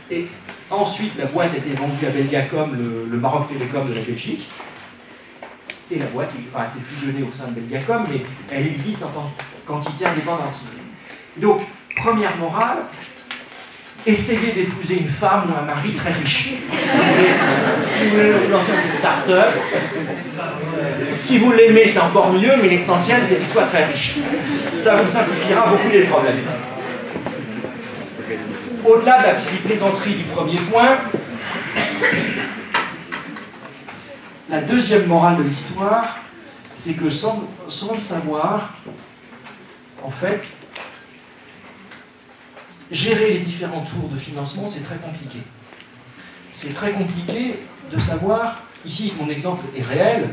Et ensuite, la boîte a été vendue à Belgacom, le Maroc Télécom de la Belgique. Et la boîte a été fusionnée au sein de Belgacom, mais elle existe en tant qu'entité indépendante. Donc, première morale, essayez d'épouser une femme ou un mari très riche. Si vous voulez vous lancer une start-up, si vous l'aimez, c'est encore mieux, mais l'essentiel, c'est qu'il soit très riche. Ça vous simplifiera beaucoup les problèmes. Au-delà de la petite plaisanterie du premier point, la deuxième morale de l'histoire, c'est que sans le savoir, en fait, gérer les différents tours de financement, c'est très compliqué. C'est très compliqué de savoir, ici mon exemple est réel,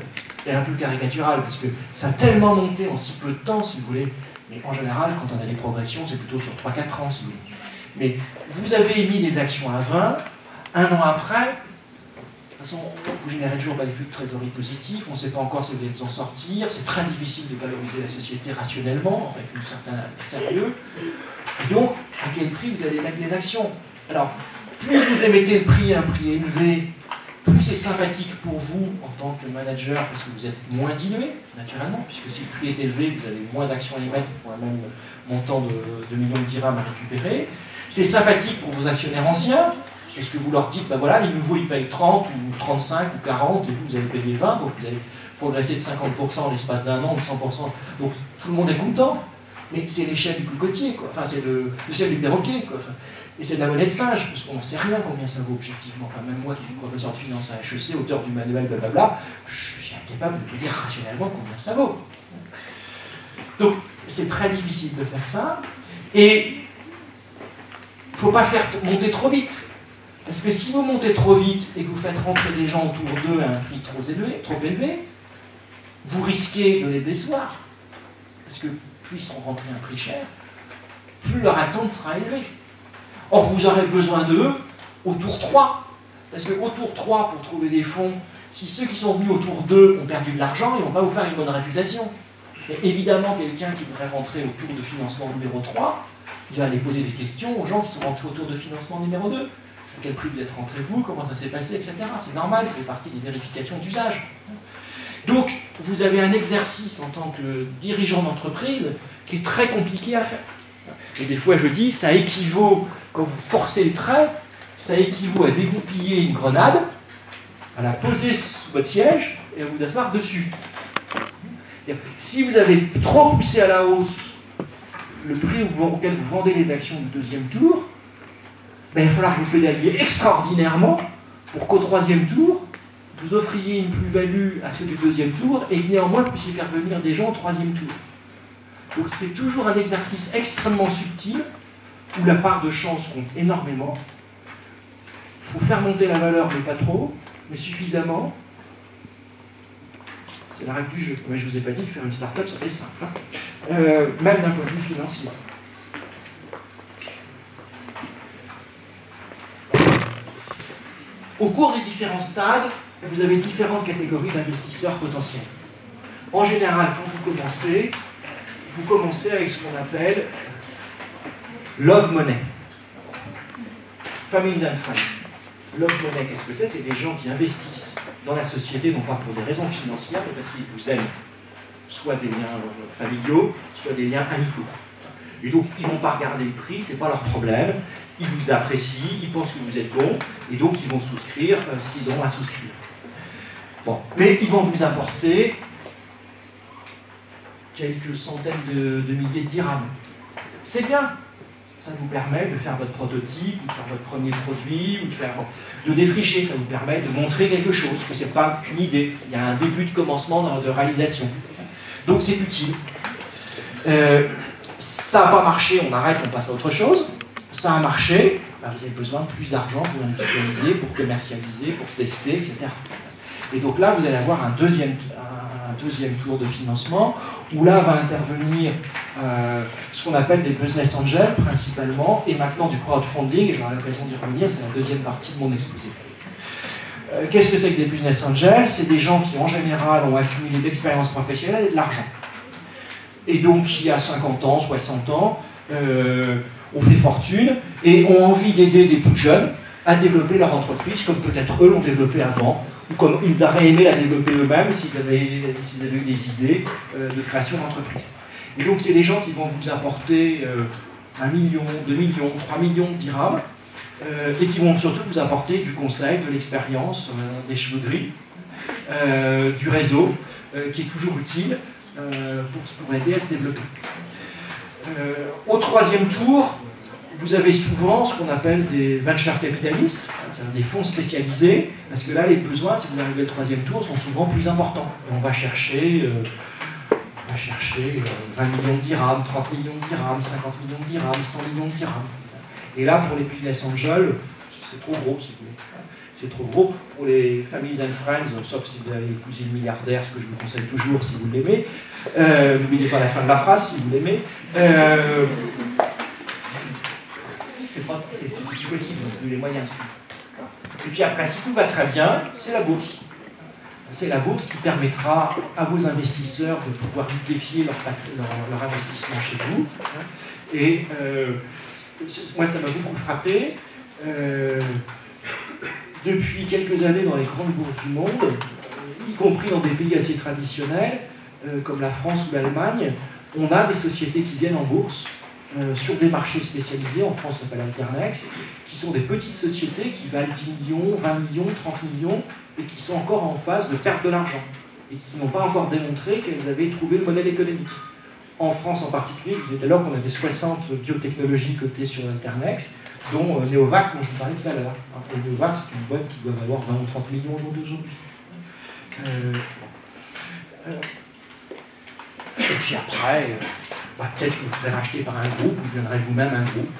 et un peu caricatural, parce que ça a tellement monté en si peu de temps, si vous voulez, mais en général, quand on a des progressions, c'est plutôt sur 3-4 ans, si vous voulez. Mais vous avez émis des actions à 20, un an après, de toute façon, vous générez toujours pas des flux de trésorerie positifs, on ne sait pas encore si vous allez vous en sortir, c'est très difficile de valoriser la société rationnellement, avec un certain sérieux. Et donc, à quel prix vous allez mettre les actions? Alors, plus vous émettez le prix à un prix élevé, plus c'est sympathique pour vous en tant que manager, parce que vous êtes moins dilué, naturellement, puisque si le prix est élevé, vous avez moins d'actions à émettre pour un même montant de millions de dirhams à récupérer. C'est sympathique pour vos actionnaires anciens, parce que vous leur dites, ben voilà, les nouveaux ils payent 30 ou 35 ou 40, et vous allez payer 20, donc vous allez progresser de 50% en l'espace d'un an, ou 100%. Donc tout le monde est content, mais c'est l'échelle du cocotier, quoi. Enfin, c'est l'échelle du perroquet, quoi. Enfin, et c'est de la monnaie de singe, parce qu'on ne sait rien combien ça vaut objectivement. Enfin, même moi qui suis professeur de finance à HEC, auteur du manuel, blablabla, je suis incapable de vous dire rationnellement combien ça vaut. Donc c'est très difficile de faire ça, et il ne faut pas faire monter trop vite. Parce que si vous montez trop vite et que vous faites rentrer des gens autour d'eux à un prix trop élevé, vous risquez de les décevoir. Parce que plus ils seront rentrés à un prix cher, plus leur attente sera élevée. Or, vous aurez besoin d'eux au tour 3. Parce qu'au tour 3, pour trouver des fonds, si ceux qui sont venus au tour 2 ont perdu de l'argent, ils ne vont pas vous faire une bonne réputation. Et évidemment, quelqu'un qui voudrait rentrer au tour de financement numéro 3, il va aller poser des questions aux gens qui sont rentrés au tour de financement numéro 2. À quel prix vous êtes rentré vous, comment ça s'est passé, etc. C'est normal, ça fait partie des vérifications d'usage. Donc, vous avez un exercice en tant que dirigeant d'entreprise qui est très compliqué à faire. Et des fois, je dis, ça équivaut, quand vous forcez le trait, ça équivaut à dégoupiller une grenade, à la poser sous votre siège et à vous asseoir dessus. Si vous avez trop poussé à la hausse le prix auquel vous vendez les actions du deuxième tour, ben, il va falloir que vous pédaliez extraordinairement pour qu'au troisième tour, vous offriez une plus-value à ceux du deuxième tour et que néanmoins vous puissiez faire venir des gens au troisième tour. Donc c'est toujours un exercice extrêmement subtil où la part de chance compte énormément. Il faut faire monter la valeur, mais pas trop, mais suffisamment. C'est la règle du jeu. Mais je ne vous ai pas dit que faire une start-up, ça fait simple. Hein. Même d'un point de vue financier. Au cours des différents stades, vous avez différentes catégories d'investisseurs potentiels. En général, quand vous commencez avec ce qu'on appelle love money. Families and friends. Love money, qu'est-ce que c'est? C'est des gens qui investissent dans la société, non pas pour des raisons financières, mais parce qu'ils vous aiment. Soit des liens familiaux, soit des liens amicaux. Et donc, ils ne vont pas regarder le prix, ce n'est pas leur problème. Ils vous apprécient, ils pensent que vous êtes bon, et donc ils vont souscrire ce qu'ils auront à souscrire. Bon, mais ils vont vous apporter quelques centaines de milliers de dirhams. C'est bien. Ça vous permet de faire votre prototype, ou de faire votre premier produit, ou de défricher. Ça vous permet de montrer quelque chose, que ce n'est pas qu'une idée. Il y a un début de commencement de réalisation. Donc c'est utile. Ça n'a pas marché, on arrête, on passe à autre chose. Ça a marché, ben vous avez besoin de plus d'argent pour industrialiser, pour commercialiser, pour tester, etc. Et donc là, vous allez avoir un deuxième tour de financement, où là va intervenir ce qu'on appelle des business angels, principalement, et maintenant du crowdfunding, et j'aurai l'occasion d'y revenir, c'est la deuxième partie de mon exposé. Qu'est-ce que c'est que des business angels? C'est des gens qui, en général, ont accumulé de l'expérience professionnelle et de l'argent. Et donc, qui, à 50 ans, 60 ans, ont fait fortune et ont envie d'aider des plus jeunes à développer leur entreprise, comme peut-être eux l'ont développée avant, ou comme ils auraient aimé la développer eux-mêmes s'ils avaient eu des idées de création d'entreprise. Et donc, c'est des gens qui vont vous apporter 1 million, 2 millions, 3 millions de dirhams, et qui vont surtout vous apporter du conseil, de l'expérience, des cheveux gris, du réseau, qui est toujours utile pour aider à se développer. Au troisième tour, vous avez souvent ce qu'on appelle des venture capitalistes, c'est-à-dire des fonds spécialisés, parce que là, les besoins, si vous arrivez au troisième tour, sont souvent plus importants. On va chercher 20 millions de dirhams, 30 millions de dirhams, 50 millions de dirhams, 100 millions de dirhams. Et là, pour les business angels, c'est trop gros, si vous voulez. C'est trop gros. Pour les families and friends, sauf si vous avez épousé le milliardaire, ce que je vous conseille toujours si vous l'aimez. N'oubliez pas la fin de la phrase si vous l'aimez. C'est possible, vous avez les moyens de suivre. Et puis après, si tout va très bien, c'est la bourse. C'est la bourse qui permettra à vos investisseurs de pouvoir liquéfier leur investissement chez vous. Et moi, ça m'a beaucoup frappé. Depuis quelques années, dans les grandes bourses du monde, y compris dans des pays assez traditionnels, comme la France ou l'Allemagne, on a des sociétés qui viennent en bourse sur des marchés spécialisés, en France ça s'appelle Alternex, qui sont des petites sociétés qui valent 10 millions, 20 millions, 30 millions, et qui sont encore en phase de perdre de l'argent, et qui n'ont pas encore démontré qu'elles avaient trouvé le modèle économique. En France en particulier, je disais tout à l'heure qu'on avait 60 biotechnologies cotées sur Alternex, dont Neovax, dont je vous parlais tout à l'heure. Et Neovax, c'est une boîte qui doit avoir 20 ou 30 millions aujourd'hui. Et puis après, peut-être que vous serez racheté par un groupe, vous deviendrez vous-même un groupe.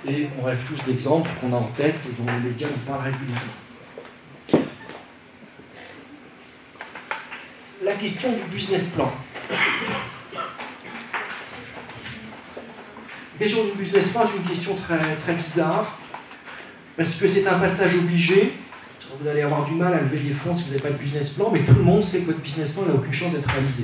Et on rêve tous d'exemples qu'on a en tête et dont les médias nous parlent régulièrement. La question du business plan. La question du business plan est une question très, très bizarre, parce que c'est un passage obligé. Vous allez avoir du mal à lever des fonds si vous n'avez pas de business plan, mais tout le monde sait que votre business plan n'a aucune chance d'être réalisé.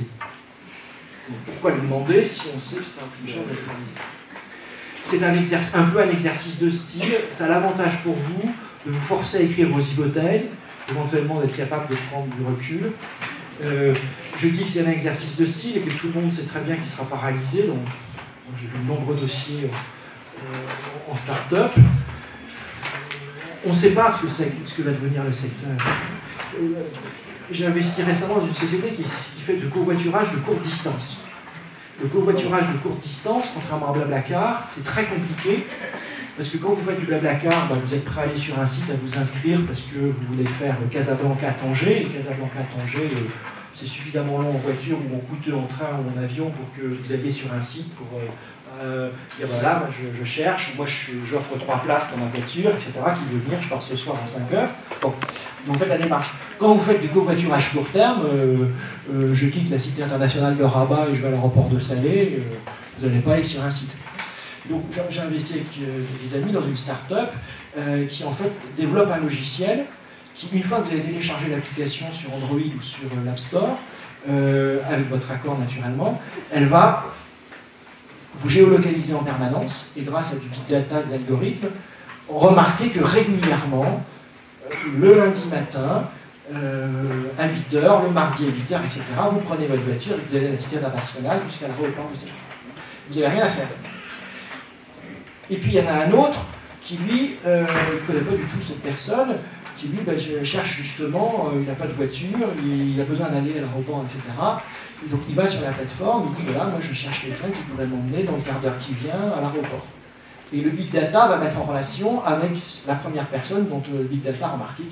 Donc pourquoi le demander si on sait que ça n'a aucune chance d'être réalisé? C'est un peu un exercice de style. Ça a l'avantage pour vous de vous forcer à écrire vos hypothèses, éventuellement d'être capable de prendre du recul. Je dis que c'est un exercice de style et que tout le monde sait très bien qu'il ne sera pas réalisé. Donc, j'ai vu de nombreux dossiers en start-up. On ne sait pas ce que va devenir le secteur. j'ai investi récemment dans une société qui fait du covoiturage de courte distance. Le covoiturage de courte distance, contrairement à Blablacar, c'est très compliqué. Parce que quand vous faites du Blablacar, vous êtes prêt à aller sur un site, à vous inscrire parce que vous voulez faire Casablanca-Tanger. Et Casablanca-Tanger, c'est suffisamment long en voiture ou en coûteux en train ou en avion pour que vous alliez sur un site pour dire voilà, je cherche, moi j'offre 3 places dans ma voiture, etc. Qui veut venir, je pars ce soir à 5 heures. Bon, donc faites la démarche. Quand vous faites du covoiturage court terme, je quitte la cité internationale de Rabat et je vais à l'aéroport de Salé, vous n'allez pas aller sur un site. Donc j'ai investi avec des amis dans une start-up qui en fait développe un logiciel qui, une fois que vous avez téléchargé l'application sur Android ou sur l'App Store, avec votre accord naturellement, elle va vous géolocaliser en permanence et grâce à du big data, de l'algorithme, remarquez que régulièrement, le lundi matin, à 8h, le mardi à 8h, etc., vous prenez votre voiture et vous allez à la cité internationale jusqu'à l'aéroport de Salé. Vous n'avez rien à faire. Et puis il y en a un autre qui, lui, ne connaît pas du tout cette personne, qui, lui, cherche justement, il n'a pas de voiture, il a besoin d'aller à l'aéroport, etc. Et donc il va sur la plateforme, il dit, voilà, moi je cherche quelqu'un qui pourrait m'emmener dans le quart d'heure qui vient à l'aéroport. Et le big data va mettre en relation avec la première personne dont le big data a remarqué.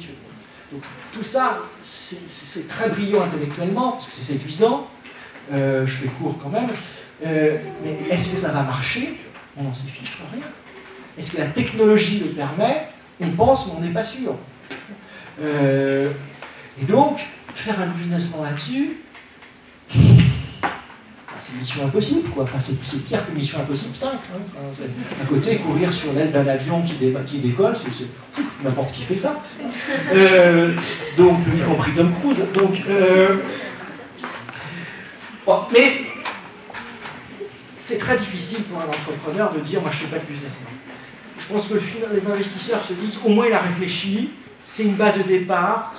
Donc tout ça, c'est très brillant intellectuellement, parce que c'est séduisant, je fais court quand même, mais est-ce que ça va marcher? On n'en sait fiche rien. Est-ce que la technologie le permet? On pense, mais on n'est pas sûr. Et donc, faire un business plan là-dessus, c'est mission impossible, quoi. Enfin, c'est pire que mission impossible 5. Hein. À côté, courir sur l'aile d'un avion qui décolle, c'est n'importe qui fait ça. Donc, y compris Tom Cruise. Donc, bon, mais c'est très difficile pour un entrepreneur de dire, moi je ne fais pas de business plan. Je pense que les investisseurs se disent, au moins il a réfléchi, c'est une base de départ,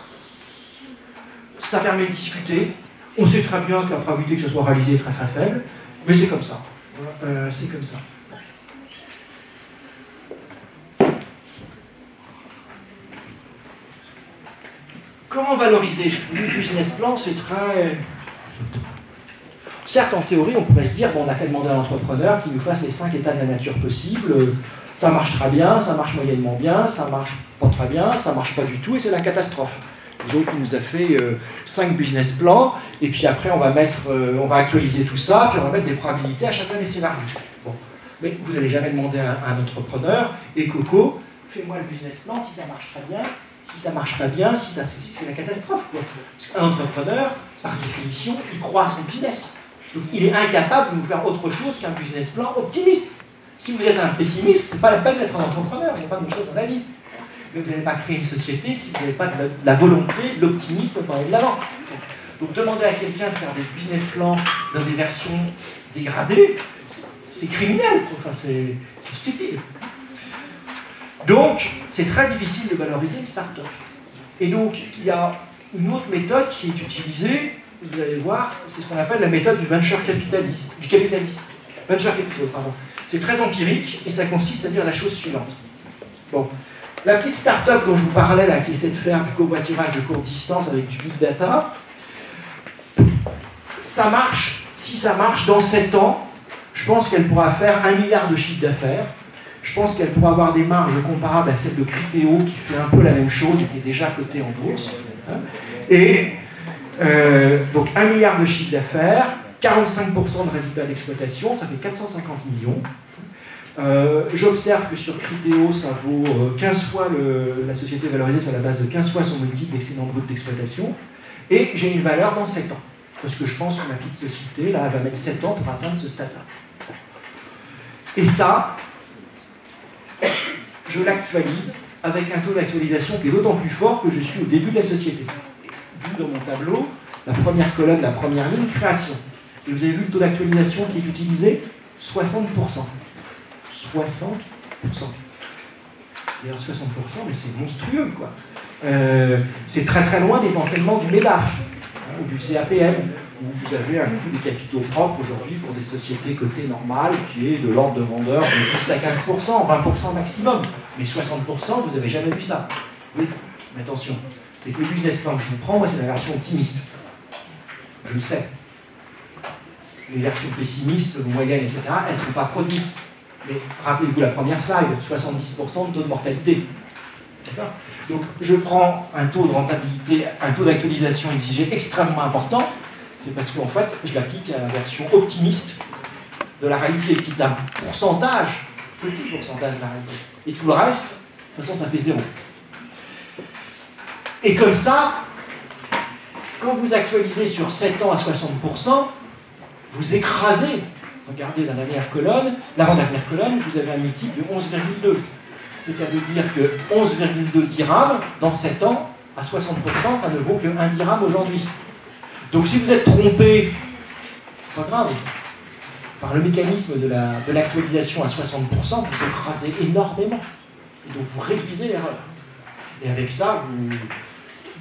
ça permet de discuter. On sait très bien que la probabilité que ce soit réalisé est très très faible, mais c'est comme ça. C'est comme ça. Comment valoriser? Le business plan, c'est très... Certes, en théorie, on pourrait se dire, bon, on n'a qu'à demander à l'entrepreneur qu'il nous fasse les 5 états de la nature possibles. Ça marche très bien, ça marche moyennement bien, ça marche pas très bien, ça marche pas du tout, et c'est la catastrophe. Donc, il nous a fait 5 business plans, et puis après, on va actualiser tout ça, puis on va mettre des probabilités à chacun des scénarios. Bon. Mais vous n'allez jamais demander à un entrepreneur, et Coco, fais-moi le business plan, si ça marche très bien, si ça marche pas bien, si c'est la catastrophe. Quoi. Parce qu'un entrepreneur, par définition, il croit à son business. Donc il est incapable de nous faire autre chose qu'un business plan optimiste. Si vous êtes un pessimiste, ce n'est pas la peine d'être un entrepreneur, il n'y a pas de chose dans la vie. Mais vous n'allez pas créer une société si vous n'avez pas de la volonté, de l'optimisme pour aller de l'avant. Donc demander à quelqu'un de faire des business plans dans des versions dégradées, c'est criminel, enfin, c'est stupide. Donc c'est très difficile de valoriser une start-up. Et donc il y a une autre méthode qui est utilisée, vous allez voir, c'est ce qu'on appelle la méthode du venture capitalisme, venture capital, pardon. C'est très empirique et ça consiste à dire la chose suivante. Bon, la petite start-up dont je vous parlais là, qui essaie de faire du covoiturage de courte distance avec du big data, ça marche, si ça marche dans 7 ans, je pense qu'elle pourra faire 1 milliard de chiffre d'affaires. Je pense qu'elle pourra avoir des marges comparables à celles de Criteo qui fait un peu la même chose et qui est déjà cotée en bourse. Et donc 1 milliard de chiffre d'affaires, 45% de résultats d'exploitation, ça fait 450 millions. J'observe que sur Criteo, ça vaut 15 fois la société valorisée sur la base de 15 fois son multiple d'excédent brut d'exploitation. Et j'ai une valeur dans 7 ans. Parce que je pense que ma petite société, là, elle va mettre 7 ans pour atteindre ce stade-là. Et ça, je l'actualise avec un taux d'actualisation qui est d'autant plus fort que je suis au début de la société. Vu dans mon tableau, la première colonne, la première ligne, création. Et vous avez vu le taux d'actualisation qui est utilisé? 60%. 60%. Et en 60%, mais c'est monstrueux, quoi. C'est très très loin des enseignements du MEDAF, ou du CAPM, où vous avez un coût des capitaux propres aujourd'hui pour des sociétés cotées normales qui est de l'ordre de vendeur de 10 à 15%, 20% maximum. Mais 60%, vous n'avez jamais vu ça. Oui, mais attention, c'est que le business plan que je vous prends, moi, c'est la version optimiste. Je le sais. Les versions pessimistes, moyennes, etc., elles ne sont pas produites. Mais rappelez-vous la première slide, 70% de taux de mortalité. D'accord ? Donc je prends un taux de rentabilité, un taux d'actualisation exigé extrêmement important, c'est parce qu'en fait, je l'applique à la version optimiste de la réalité, qui est un pourcentage, petit pourcentage de la réalité. Et tout le reste, de toute façon, ça fait 0. Et comme ça, quand vous actualisez sur 7 ans à 60%, vous écrasez, regardez la dernière colonne, l'avant-dernière colonne, vous avez un multiple de 11,2. C'est-à-dire que 11,2 dirhams, dans 7 ans, à 60%, ça ne vaut que 1 dirham aujourd'hui. Donc si vous êtes trompé, c'est pas grave. Par le mécanisme de l'actualisation à 60%, vous écrasez énormément. Et donc vous réduisez l'erreur. Et avec ça,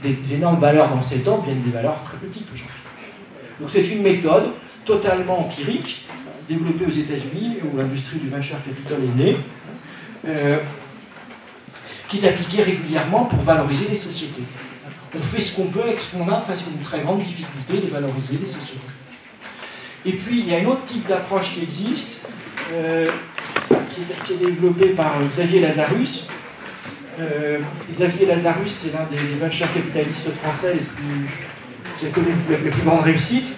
des énormes valeurs dans 7 ans deviennent des valeurs très petites aujourd'hui. Donc c'est une méthode totalement empirique, développée aux États-Unis, où l'industrie du venture capital est née, qui est appliquée régulièrement pour valoriser les sociétés. On fait ce qu'on peut avec ce qu'on a face à une très grande difficulté de valoriser les sociétés. Et puis, il y a un autre type d'approche qui existe, qui est développée par Xavier Lazarus. Xavier Lazarus, c'est l'un des venture capitalistes français qui a connu les plus grandes réussites.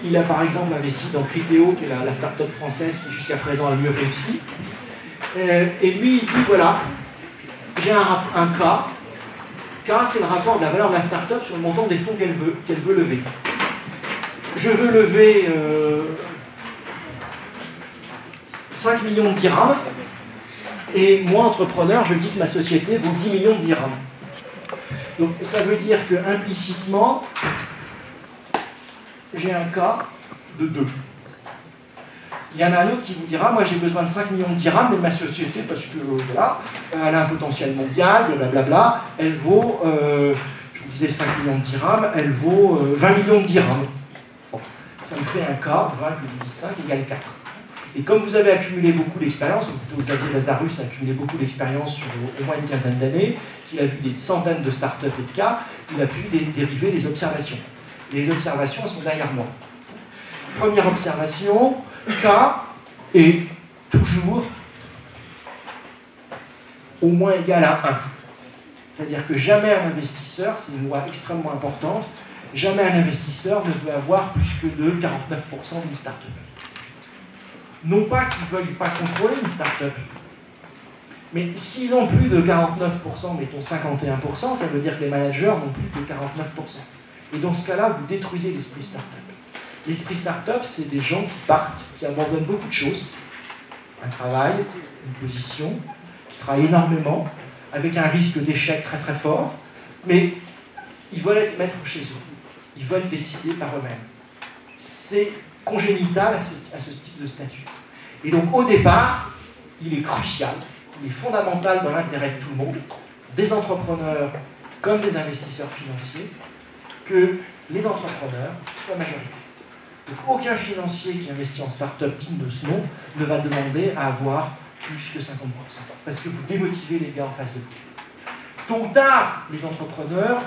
Il a par exemple investi dans Criteo, qui est la start-up française qui jusqu'à présent a le mieux réussi. Et lui, il dit voilà, j'ai un cas. K, c'est le rapport de la valeur de la start-up sur le montant des fonds qu'elle veut lever. Je veux lever 5 millions de dirhams, et moi, entrepreneur, je dis que ma société vaut 10 millions de dirhams. Donc ça veut dire que implicitement, j'ai un cas de 2. Il y en a un autre qui vous dira, moi j'ai besoin de 5 millions de dirhams, mais ma société, parce que voilà, elle a un potentiel mondial, blablabla, elle vaut, je vous disais 5 millions de dirhams, elle vaut 20 millions de dirhams. Bon, ça me fait un cas, 20 plus 5 égale 4. Et comme vous avez accumulé beaucoup d'expérience, ou plutôt Xavier Lazarus a accumulé beaucoup d'expérience sur au moins une quinzaine d'années, qu'il a vu des centaines de startups et de cas, il a pu dériver des observations. Les observations, elles sont derrière moi. Première observation, K est toujours au moins égal à 1. C'est-à-dire que jamais un investisseur, c'est une loi extrêmement importante, jamais un investisseur ne veut avoir plus que de 49% d'une start-up. Non pas qu'ils ne veuillent pas contrôler une start-up, mais s'ils ont plus de 49%, mettons 51%, ça veut dire que les managers n'ont plus que 49%. Et dans ce cas-là, vous détruisez l'esprit start-up. L'esprit start-up, c'est des gens qui partent, qui abandonnent beaucoup de choses. Un travail, une position, qui travaillent énormément, avec un risque d'échec très très fort, mais ils veulent être maîtres chez eux. Ils veulent décider par eux-mêmes. C'est congénital à ce type de statut. Et donc au départ, il est crucial, il est fondamental dans l'intérêt de tout le monde, des entrepreneurs comme des investisseurs financiers, que les entrepreneurs soient majoritaires. Donc aucun financier qui investit en start-up digne de ce nom ne va demander à avoir plus que 50%. Parce que vous démotivez les gars en face de vous. Tôt ou tard, les entrepreneurs,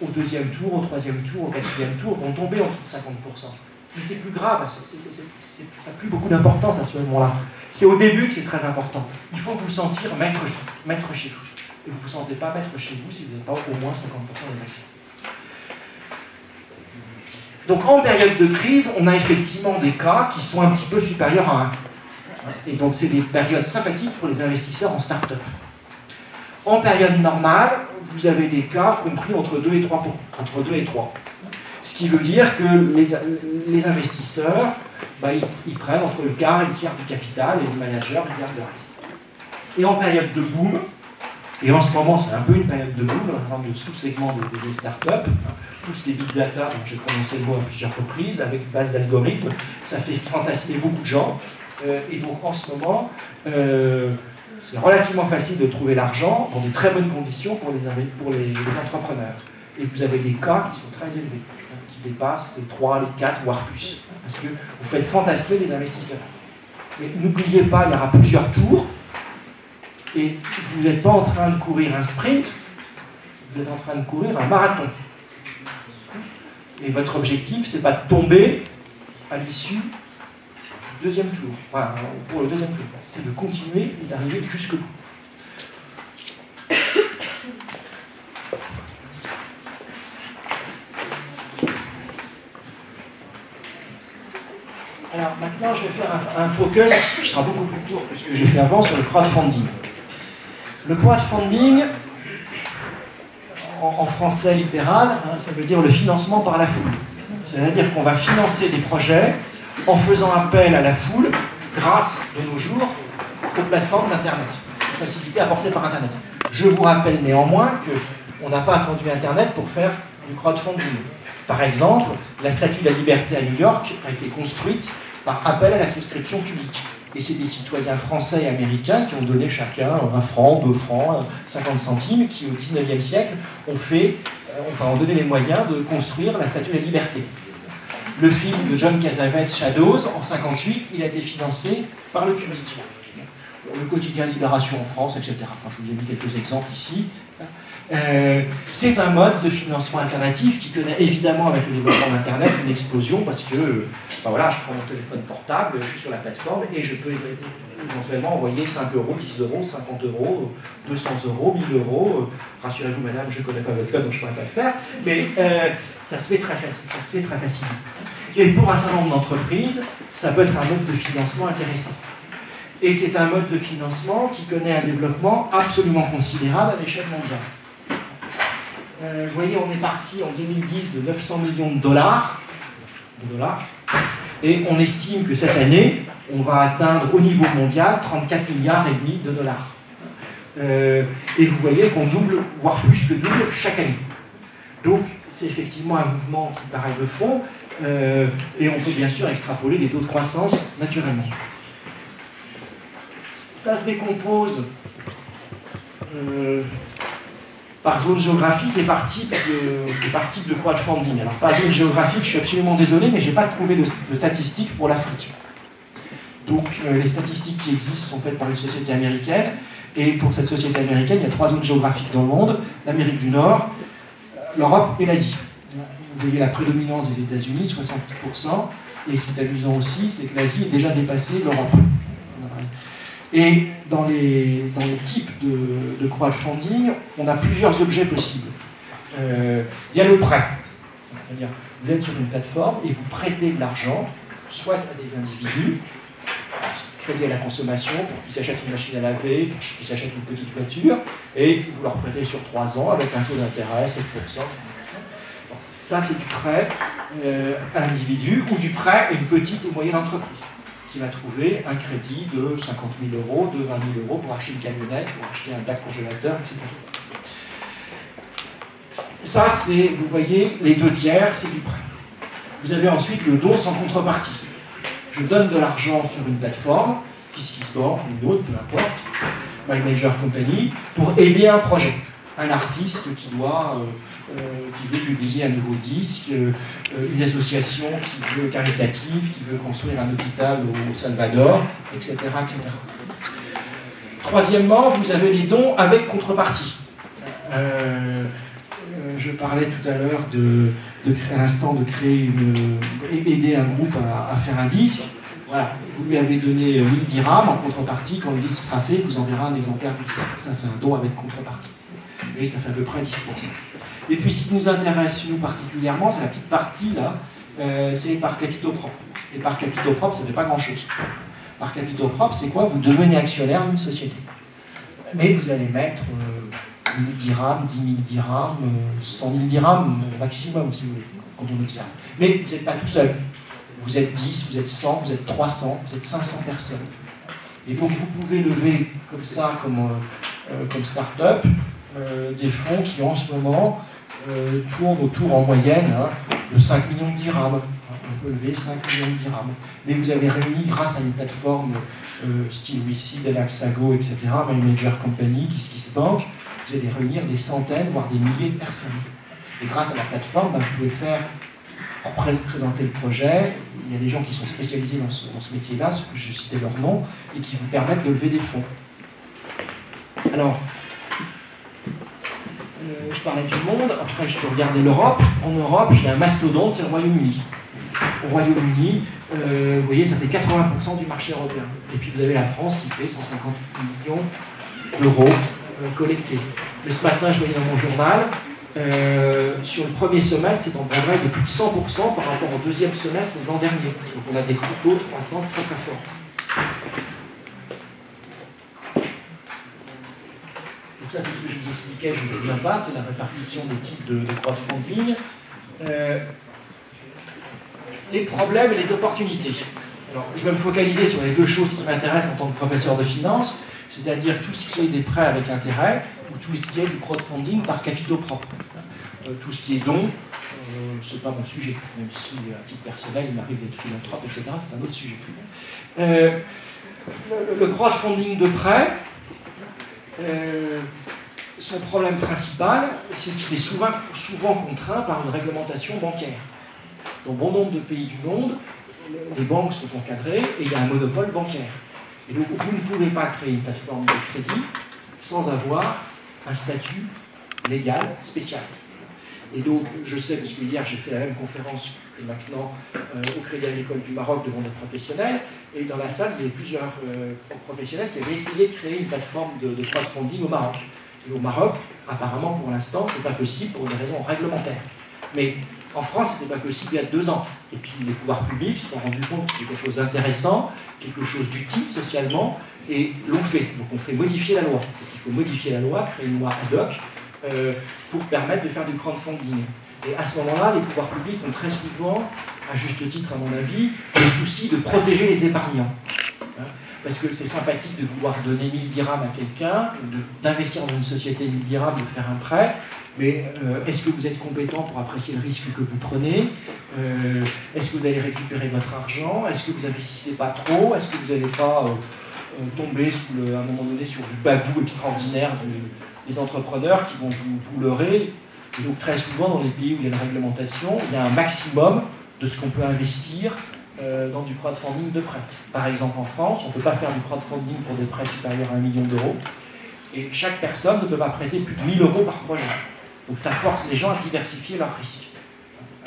au deuxième tour, au troisième tour, au quatrième tour, vont tomber en dessous de 50%. Mais c'est plus grave, ça n'a plus beaucoup d'importance à ce moment-là. C'est au début que c'est très important. Il faut vous sentir maître chez vous. Et vous ne vous sentez pas maître chez vous si vous n'avez pas au moins 50% des actions. Donc en période de crise, on a effectivement des cas qui sont un petit peu supérieurs à 1. Et donc c'est des périodes sympathiques pour les investisseurs en start-up. En période normale, vous avez des cas compris entre 2 et 3. Ce qui veut dire que les investisseurs, ils prennent entre le quart et le tiers du capital et les managers gardent le reste. Et en période de boom, et en ce moment c'est un peu une période de boom, en termes de sous-segments des startups, tous les big data, dont j'ai prononcé le mot à plusieurs reprises, avec base d'algorithmes, ça fait fantasmer beaucoup de gens. Et donc en ce moment, c'est relativement facile de trouver l'argent dans de très bonnes conditions pour les entrepreneurs. Et vous avez des cas qui sont très élevés, qui dépassent les 3, les 4, voire plus. Parce que vous faites fantasmer les investisseurs. Mais n'oubliez pas, il y aura plusieurs tours. Et vous n'êtes pas en train de courir un sprint, vous êtes en train de courir un marathon. Et votre objectif, c'est pas de tomber à l'issue du deuxième tour, enfin, pour le deuxième tour, c'est de continuer et d'arriver jusqu'au bout. Alors maintenant, je vais faire un focus, qui sera beaucoup plus court que ce que j'ai fait avant, sur le crowdfunding. Le crowdfunding, en français littéral, hein, ça veut dire le financement par la foule. C'est-à-dire qu'on va financer des projets en faisant appel à la foule grâce, de nos jours, aux plateformes d'Internet, facilité apportée par Internet. Je vous rappelle néanmoins qu'on n'a pas attendu Internet pour faire du crowdfunding. Par exemple, la Statue de la Liberté à New York a été construite par appel à la souscription publique. Et c'est des citoyens français et américains qui ont donné chacun 1 franc, 2 francs, 50 centimes, qui au XIXe siècle ont donné les moyens de construire la Statue de la Liberté. Le film de John Cassavetes, Shadows, en 1958, il a été financé par le public. Le quotidien Libération en France, etc. Enfin, je vous ai mis quelques exemples ici. C'est un mode de financement alternatif qui connaît évidemment avec le développement d'Internet une explosion parce que ben voilà, je prends mon téléphone portable, je suis sur la plateforme et je peux éventuellement envoyer 5 euros, 10 euros, 50 euros, 200 euros, 1000 euros. Rassurez-vous madame, je ne connais pas votre code donc je ne pourrais pas le faire, mais ça se fait très facilement. Et pour un certain nombre d'entreprises, ça peut être un mode de financement intéressant. Et c'est un mode de financement qui connaît un développement absolument considérable à l'échelle mondiale. Vous voyez, on est parti en 2010 de 900 millions de dollars, et on estime que cette année, on va atteindre au niveau mondial 34 milliards et demi de dollars. Et vous voyez qu'on double, voire plus que double chaque année. Donc, c'est effectivement un mouvement qui paraît de fond, et on peut bien sûr extrapoler les taux de croissance naturellement. Ça se décompose par zone géographique et par type de crowdfunding. Alors, par zone géographique, je suis absolument désolé, mais je n'ai pas trouvé de statistiques pour l'Afrique. Donc, les statistiques qui existent sont faites par une société américaine, et pour cette société américaine, il y a 3 zones géographiques dans le monde, l'Amérique du Nord, l'Europe et l'Asie. Vous voyez la prédominance des États-Unis, 60%, et ce qui est amusant aussi, c'est que l'Asie a déjà dépassé l'Europe. Et dans les types de crowdfunding, on a plusieurs objets possibles. Il y a le prêt. C'est-à-dire, vous êtes sur une plateforme et vous prêtez de l'argent, soit à des individus, crédit à la consommation, pour qu'ils s'achètent une machine à laver, pour qu'ils s'achètent une petite voiture, et vous leur prêtez sur 3 ans avec un taux d'intérêt, 7%. Bon, ça, c'est du prêt à l'individu ou du prêt à une petite ou moyenne entreprise, qui va trouver un crédit de 50 000 euros, de 20 000 euros pour acheter une camionnette, pour acheter un bac congélateur, etc. Ça, c'est, vous voyez, les 2 tiers, c'est du prêt. Vous avez ensuite le don sans contrepartie. Je donne de l'argent sur une plateforme, KissKissBank ou une autre, peu importe, My Major Company, pour aider un projet. Un artiste qui veut publier un nouveau disque, une association qui veut caritative, qui veut construire un hôpital au Salvador, etc., etc. Troisièmement, vous avez les dons avec contrepartie. Je parlais tout à l'heure aider un groupe à faire un disque. Voilà, vous lui avez donné 1000 dirhams en contrepartie, quand le disque sera fait, vous enverrez un exemplaire du disque. Ça, c'est un don avec contrepartie. Et ça fait à peu près 10%. Et puis, ce qui nous intéresse, nous, particulièrement, c'est la petite partie, là, c'est par capitaux propres. Et par capitaux propres, ça ne fait pas grand-chose. Par capitaux propres, c'est quoi? Vous devenez actionnaire d'une société. Mais vous allez mettre 1000 dirhams, 10 000 dirhams, 100 000 dirhams maximum, si vous voulez, quand on observe. Mais vous n'êtes pas tout seul. Vous êtes 10, vous êtes 100, vous êtes 300, vous êtes 500 personnes. Et donc, vous pouvez lever comme ça, comme start-up, des fonds qui, en ce moment, tournent autour, en moyenne, de 5 millions de dirhams. On peut lever 5 millions de dirhams. Mais vous avez réuni, grâce à une plateforme style WeSeed, Elaxago, etc., My Major Company, KissKissBank, vous allez réunir des centaines, voire des milliers de personnes. Et grâce à la plateforme, vous pouvez présenter le projet. Il y a des gens qui sont spécialisés dans ce métier-là, je citais leur nom, et qui vous permettent de lever des fonds. Alors, je parlais du monde, après je peux regarder l'Europe. En Europe, il y a un mastodonte, c'est le Royaume-Uni. Au Royaume-Uni, vous voyez, ça fait 80% du marché européen. Et puis vous avez la France qui fait 150 millions d'euros collectés. Mais ce matin, je voyais dans mon journal, sur le premier semestre, c'est en progrès de plus de 100% par rapport au deuxième semestre de l'an dernier. Donc on a des taux de croissance très très forts. Donc ça, c'est ce que je vous expliquais, je ne reviens pas, c'est la répartition des types de crowdfunding. Les problèmes et les opportunités. Alors, je vais me focaliser sur les deux choses qui m'intéressent en tant que professeur de finance, c'est-à-dire tout ce qui est des prêts avec intérêt ou tout ce qui est du crowdfunding par capitaux propres. Tout ce qui est don, c'est pas mon sujet, même si à titre personnel il m'arrive d'être philanthrope, etc., c'est un autre sujet. Le crowdfunding de prêt, son problème principal, c'est qu'il est souvent contraint par une réglementation bancaire. Dans bon nombre de pays du monde, les banques sont encadrées et il y a un monopole bancaire. Et donc vous ne pouvez pas créer une plateforme de crédit sans avoir un statut légal spécial. Et donc je sais, parce que hier j'ai fait la même conférence que maintenant au Crédit Agricole du Maroc devant des professionnels, et dans la salle il y avait plusieurs professionnels qui avaient essayé de créer une plateforme de crowdfunding au Maroc. Et au Maroc, apparemment pour l'instant, c'est pas possible pour des raisons réglementaires. Mais en France, ce n'était pas possible il y a 2 ans. Et puis les pouvoirs publics se sont rendus compte que c'était quelque chose d'intéressant, quelque chose d'utile socialement, et l'ont fait. Donc on fait modifier la loi. Donc, il faut modifier la loi, créer une loi ad hoc pour permettre de faire du crowdfunding. Et à ce moment-là, les pouvoirs publics ont très souvent, à juste titre à mon avis, le souci de protéger les épargnants. Parce que c'est sympathique de vouloir donner 1000 dirhams à quelqu'un, d'investir dans une société 1000 dirhams, de faire un prêt, mais est-ce que vous êtes compétent pour apprécier le risque que vous prenez? Est-ce que vous allez récupérer votre argent? Est-ce que vous n'investissez pas trop? Est-ce que vous n'allez pas tomber à un moment donné sur du babou extraordinaire des entrepreneurs qui vont vous leurrer? Et donc très souvent dans les pays où il y a une réglementation, il y a un maximum de ce qu'on peut investir dans du crowdfunding de prêt. Par exemple en France, on ne peut pas faire du crowdfunding pour des prêts supérieurs à 1 million d'euros, et chaque personne ne peut pas prêter plus de 1000 euros par projet. Donc ça force les gens à diversifier leurs risques.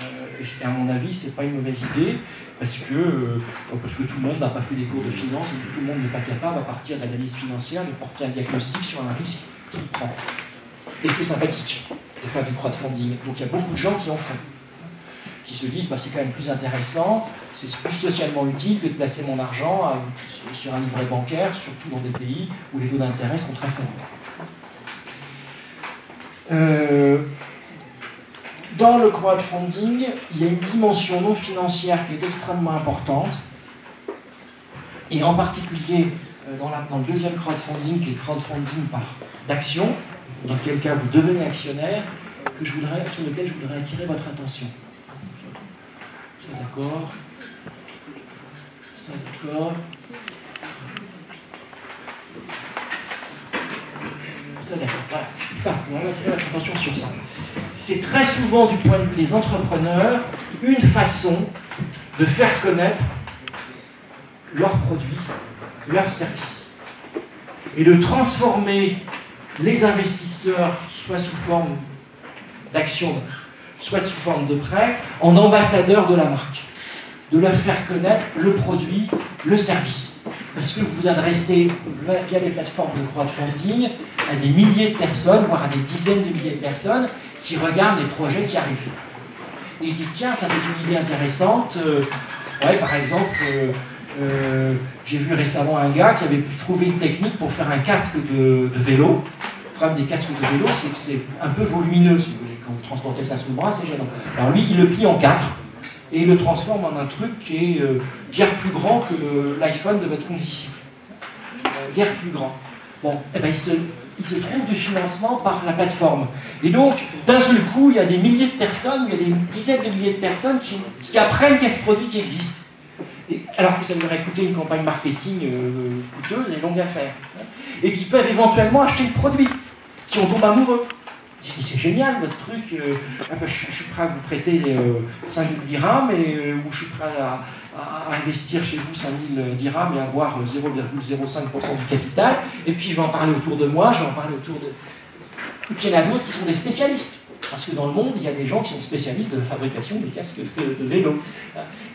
Et à mon avis, ce n'est pas une mauvaise idée, parce que tout le monde n'a pas fait des cours de finance, et que tout le monde n'est pas capable, à partir d'analyse financière, de porter un diagnostic sur un risque qu'il prend. Et c'est sympathique de faire du crowdfunding. Donc il y a beaucoup de gens qui en font, qui se disent c'est quand même plus intéressant, c'est plus socialement utile que de placer mon argent sur un livret bancaire, surtout dans des pays où les taux d'intérêt sont très faibles. Dans le crowdfunding, il y a une dimension non financière qui est extrêmement importante, et en particulier dans le deuxième crowdfunding, qui est le crowdfunding d'action, dans quel cas vous devenez actionnaire, sur lequel je voudrais attirer votre attention. Ça d'accord. Ça d'accord. Ça d'accord. Voilà. Ça, on va attirer votre attention sur ça. C'est très souvent, du point de vue des entrepreneurs, une façon de faire connaître leurs produits, leurs services. Et de transformer les investisseurs, soit sous forme d'actions, soit sous forme de prêts, en ambassadeurs de la marque. De leur faire connaître le produit, le service. Parce que vous vous adressez via les plateformes de crowdfunding à des milliers de personnes, voire à des dizaines de milliers de personnes qui regardent les projets qui arrivent. Et ils disent tiens, ça c'est une idée intéressante. Par exemple, j'ai vu récemment un gars qui avait pu trouver une technique pour faire un casque de vélo. Le problème des casques de vélo, c'est que c'est un peu volumineux, si vous voulez. Quand vous transportez ça sous le bras, c'est gênant. Alors lui, il le plie en 4 et il le transforme en un truc qui est guère plus grand que l'iPhone de votre condisciple. Guère plus grand. Bon, il se trouve du financement par la plateforme. Et donc, d'un seul coup, il y a des milliers de personnes, il y a des dizaines de milliers de personnes qui apprennent qu'il y a ce produit qui existe. Alors que ça leur a coûté une campagne marketing coûteuse et longue à faire. Et qui peuvent éventuellement acheter le produit, qui en tombent amoureux. C'est génial votre truc, je suis prêt à vous prêter 5 dirhams, ou je suis prêt à investir chez vous 5000 dirhams et avoir 0,05% du capital. Et puis je vais en parler autour de moi, je vais en parler autour de... Et puis il y en a d'autres qui sont des spécialistes. Parce que dans le monde, il y a des gens qui sont spécialistes de la fabrication des casques de vélo.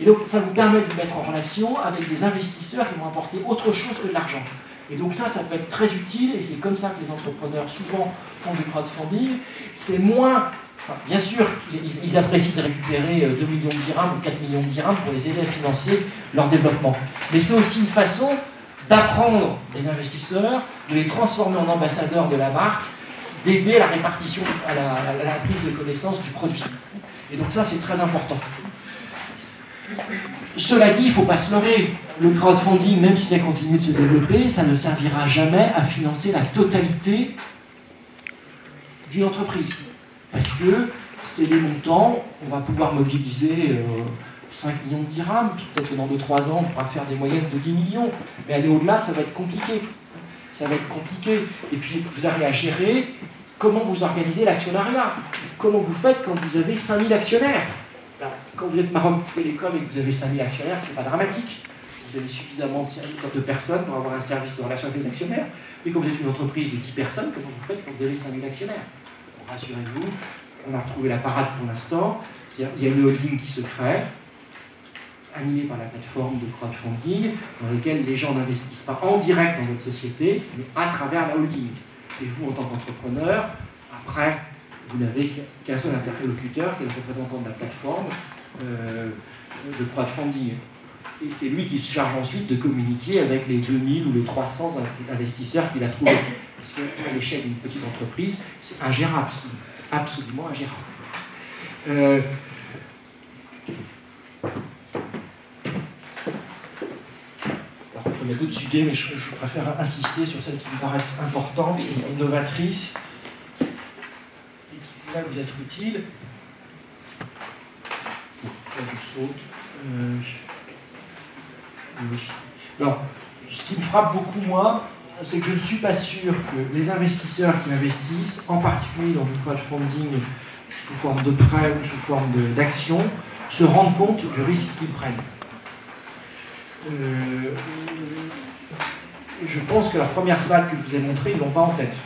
Et donc ça vous permet de vous mettre en relation avec des investisseurs qui vont apporter autre chose que de l'argent. Et donc ça peut être très utile, et c'est comme ça que les entrepreneurs souvent font du crowdfunding. C'est moins... Enfin, bien sûr, ils apprécient de récupérer 2 millions de dirhams ou 4 millions de dirhams pour les aider à financer leur développement. Mais c'est aussi une façon d'apprendre des investisseurs, de les transformer en ambassadeurs de la marque, d'aider à la répartition, à la prise de connaissance du produit. Et donc ça, c'est très important. Cela dit, il ne faut pas se leurrer. Le crowdfunding, même si ça continue de se développer, ça ne servira jamais à financer la totalité d'une entreprise. Parce que c'est des montants, on va pouvoir mobiliser 5 millions de dirhams, peut-être que dans 2-3 ans, on pourra faire des moyennes de 10 millions. Mais aller au-delà, ça va être compliqué. Ça va être compliqué. Et puis, vous avez à gérer comment vous organisez l'actionnariat. Comment vous faites quand vous avez 5000 actionnaires. Alors, quand vous êtes Maroc Télécom et que vous avez 5000 actionnaires, c'est pas dramatique. Vous avez suffisamment de personnes pour avoir un service de relation avec les actionnaires. Mais quand vous êtes une entreprise de 10 personnes, comment vous faites quand vous avez 5000 actionnaire? Rassurez-vous, on a retrouvé la parade pour l'instant. Il y a une holding qui se crée, animée par la plateforme de crowdfunding, dans laquelle les gens n'investissent pas en direct dans votre société, mais à travers la holding. Et vous, en tant qu'entrepreneur, après, vous n'avez qu'un seul interlocuteur, qui est le représentant de la plateforme de crowdfunding. Et c'est lui qui se charge ensuite de communiquer avec les 2000 ou les 300 investisseurs qu'il a trouvés. Parce qu'à l'échelle d'une petite entreprise, c'est ingérable, c'est absolument ingérable. Il y a d'autres sujets, mais je préfère insister sur celles qui me paraissent importantes et innovatrices et qui pourraient vous être utiles. Bon, ça je saute. Alors, ce qui me frappe beaucoup, moi, c'est que je ne suis pas sûr que les investisseurs qui investissent, en particulier dans du crowdfunding sous forme de prêt ou sous forme d'action, se rendent compte du risque qu'ils prennent. Je pense que la première slide que je vous ai montrée, ils ne l'ont pas en tête.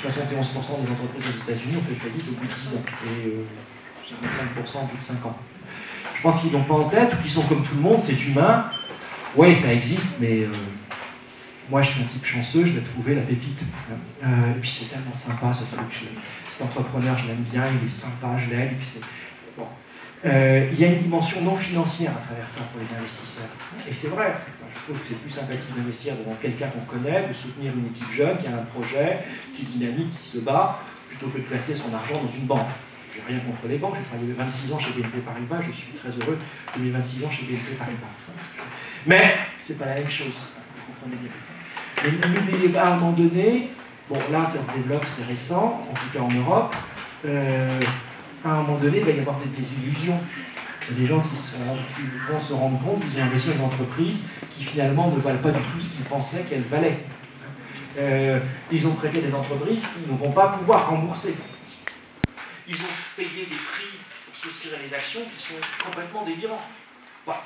71% des entreprises aux États-Unis ont fait faillite au bout de 10 ans et 55% au bout de 5 ans. Je pense qu'ils ne l'ont pas en tête ou qu'ils sont comme tout le monde, c'est humain. Oui, ça existe, mais moi je suis un type chanceux, je vais trouver la pépite. Et puis c'est tellement sympa ce truc. Cet entrepreneur, je l'aime bien, il est sympa, je l'aime. Bon. Il y a une dimension non financière à travers ça pour les investisseurs. Et c'est vrai, je trouve que c'est plus sympathique d'investir devant quelqu'un qu'on connaît, de soutenir une équipe jeune qui a un projet, qui est dynamique, qui se bat, plutôt que de placer son argent dans une banque. J'ai rien contre les banques, j'ai travaillé 26 ans chez BNP Paribas, je suis très heureux de mes 26 ans chez BNP Paribas. Mais c'est pas la même chose, vous comprenez bien. Et n'oubliez pas, à un moment donné, bon là ça se développe, c'est récent, en tout cas en Europe, à un moment donné, il va y avoir des désillusions. Il y a des gens qui vont se rendre compte qu'ils ont investi dans une entreprise qui finalement ne valent pas du tout ce qu'ils pensaient qu'elle valait. Ils ont prêté des entreprises qui ne vont pas pouvoir rembourser. Ils ont payé des prix pour souscrire à des actions qui sont complètement délirants. Enfin,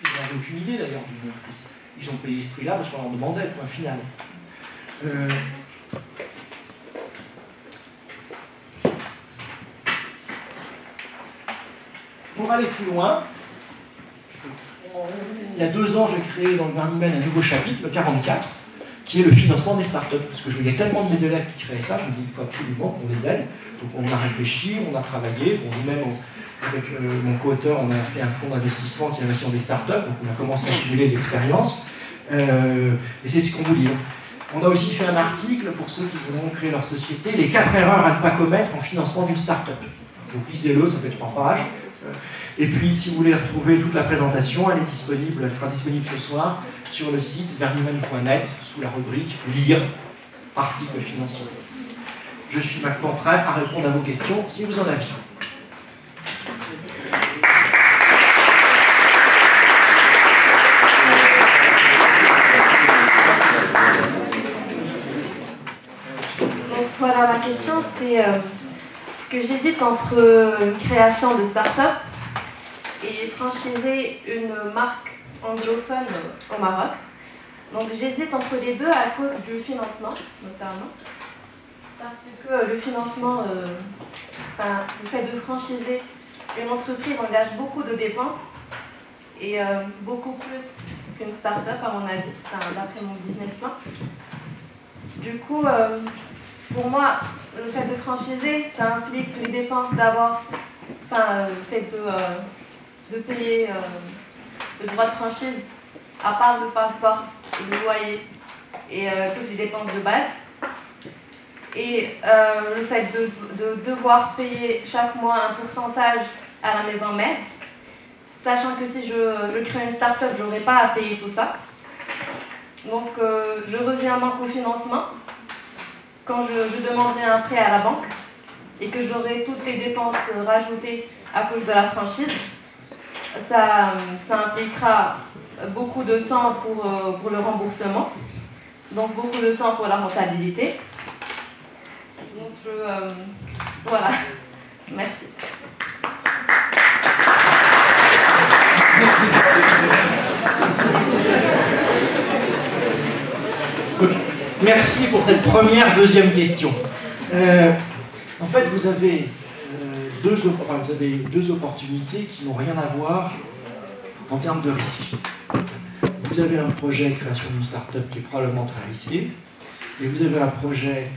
ils n'avaient aucune idée d'ailleurs du prix. Ils ont payé ce prix-là parce qu'on leur demandait, point final. Pour aller plus loin, il y a 2 ans, j'ai créé dans le Vernimen un nouveau chapitre, le 44, qui est le financement des startups. Parce que je voyais tellement de mes élèves qui créaient ça, je me dis il faut absolument qu'on les aide. Donc on a réfléchi, on a travaillé, nous-mêmes, avec mon co-auteur, on a fait un fonds d'investissement qui investit dans des startups, donc on a commencé à accumuler de l'expérience. Et c'est ce qu'on vous dit. On a aussi fait un article pour ceux qui voudront créer leur société, les 4 erreurs à ne pas commettre en financement d'une startup. Donc lisez-le, ça fait 3 pages. Et puis, si vous voulez retrouver toute la présentation, elle sera disponible ce soir sur le site vernimen.net sous la rubrique Lire, article financier. Je suis maintenant prêt à répondre à vos questions si vous en avez. Donc voilà, ma question c'est que j'hésite entre une création de start-up et franchiser une marque anglophone au Maroc. Donc j'hésite entre les deux à cause du financement, notamment. Parce que le financement, le fait de franchiser une entreprise engage beaucoup de dépenses et beaucoup plus qu'une start-up à mon avis, d'après mon business plan. Du coup, pour moi, le fait de franchiser, ça implique les dépenses d'avoir, le fait de payer le droit de franchise, à part le passeport, le loyer et toutes les dépenses de base. Et le fait de devoir payer chaque mois un pourcentage à la maison mère, sachant que si je crée une start-up, je n'aurai pas à payer tout ça. Donc je reviens manque au financement quand je demanderai un prêt à la banque et que j'aurai toutes les dépenses rajoutées à cause de la franchise. Ça impliquera beaucoup de temps pour le remboursement, donc beaucoup de temps pour la rentabilité. Donc voilà, merci. Merci pour cette deuxième question. En fait, vous avez deux opportunités qui n'ont rien à voir en termes de risque. Vous avez un projet création d'une start-up qui est probablement très risqué, et vous avez un projet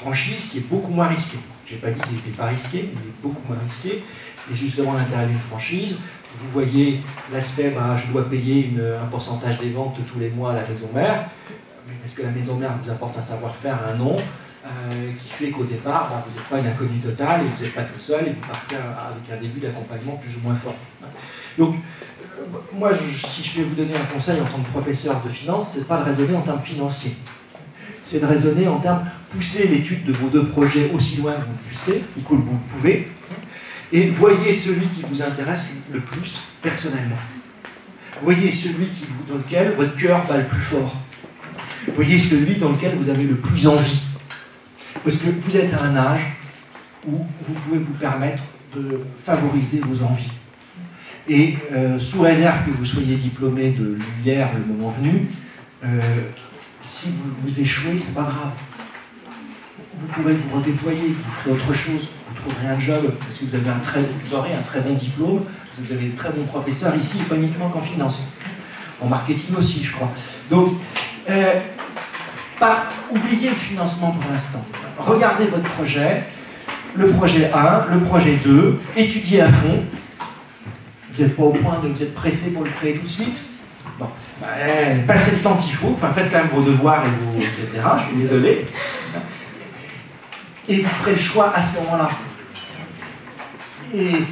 franchise qui est beaucoup moins risqué. Je n'ai pas dit qu'il n'était pas risqué, mais il est beaucoup moins risqué. Et justement, l'intérêt d'une franchise, vous voyez l'aspect, je dois payer un pourcentage des ventes tous les mois à la maison mère. Est-ce que la maison mère vous apporte un savoir-faire, un nom, qui fait qu'au départ, vous n'êtes pas une inconnue totale, et vous n'êtes pas tout seul, et vous partez avec un début d'accompagnement plus ou moins fort. Donc, moi, si je vais vous donner un conseil en tant que professeur de finance, c'est pas de raisonner en termes financiers. C'est de raisonner en termes pousser l'étude de vos deux projets aussi loin que vous le puissiez, ou que vous le pouvez, et voyez celui qui vous intéresse le plus personnellement. Voyez celui dans lequel votre cœur bat le plus fort. Voyez celui dans lequel vous avez le plus envie. Parce que vous êtes à un âge où vous pouvez vous permettre de favoriser vos envies. Et sous réserve que vous soyez diplômé de l'UR le moment venu, si vous échouez, c'est pas grave. Vous pourrez vous redéployer, vous ferez autre chose, vous trouverez un job, parce que vous aurez un très bon diplôme, vous avez de très bons professeurs ici, et pas uniquement qu'en finance. En marketing aussi, je crois. Donc, oubliez le financement pour l'instant. Regardez votre projet, le projet 1, le projet 2, étudiez à fond. Vous n'êtes pas au point de vous êtes pressé pour le créer tout de suite. Bon, passez le temps qu'il faut, faites quand même vos devoirs et vos etc. Je suis désolé. Et vous ferez le choix à ce moment-là. Et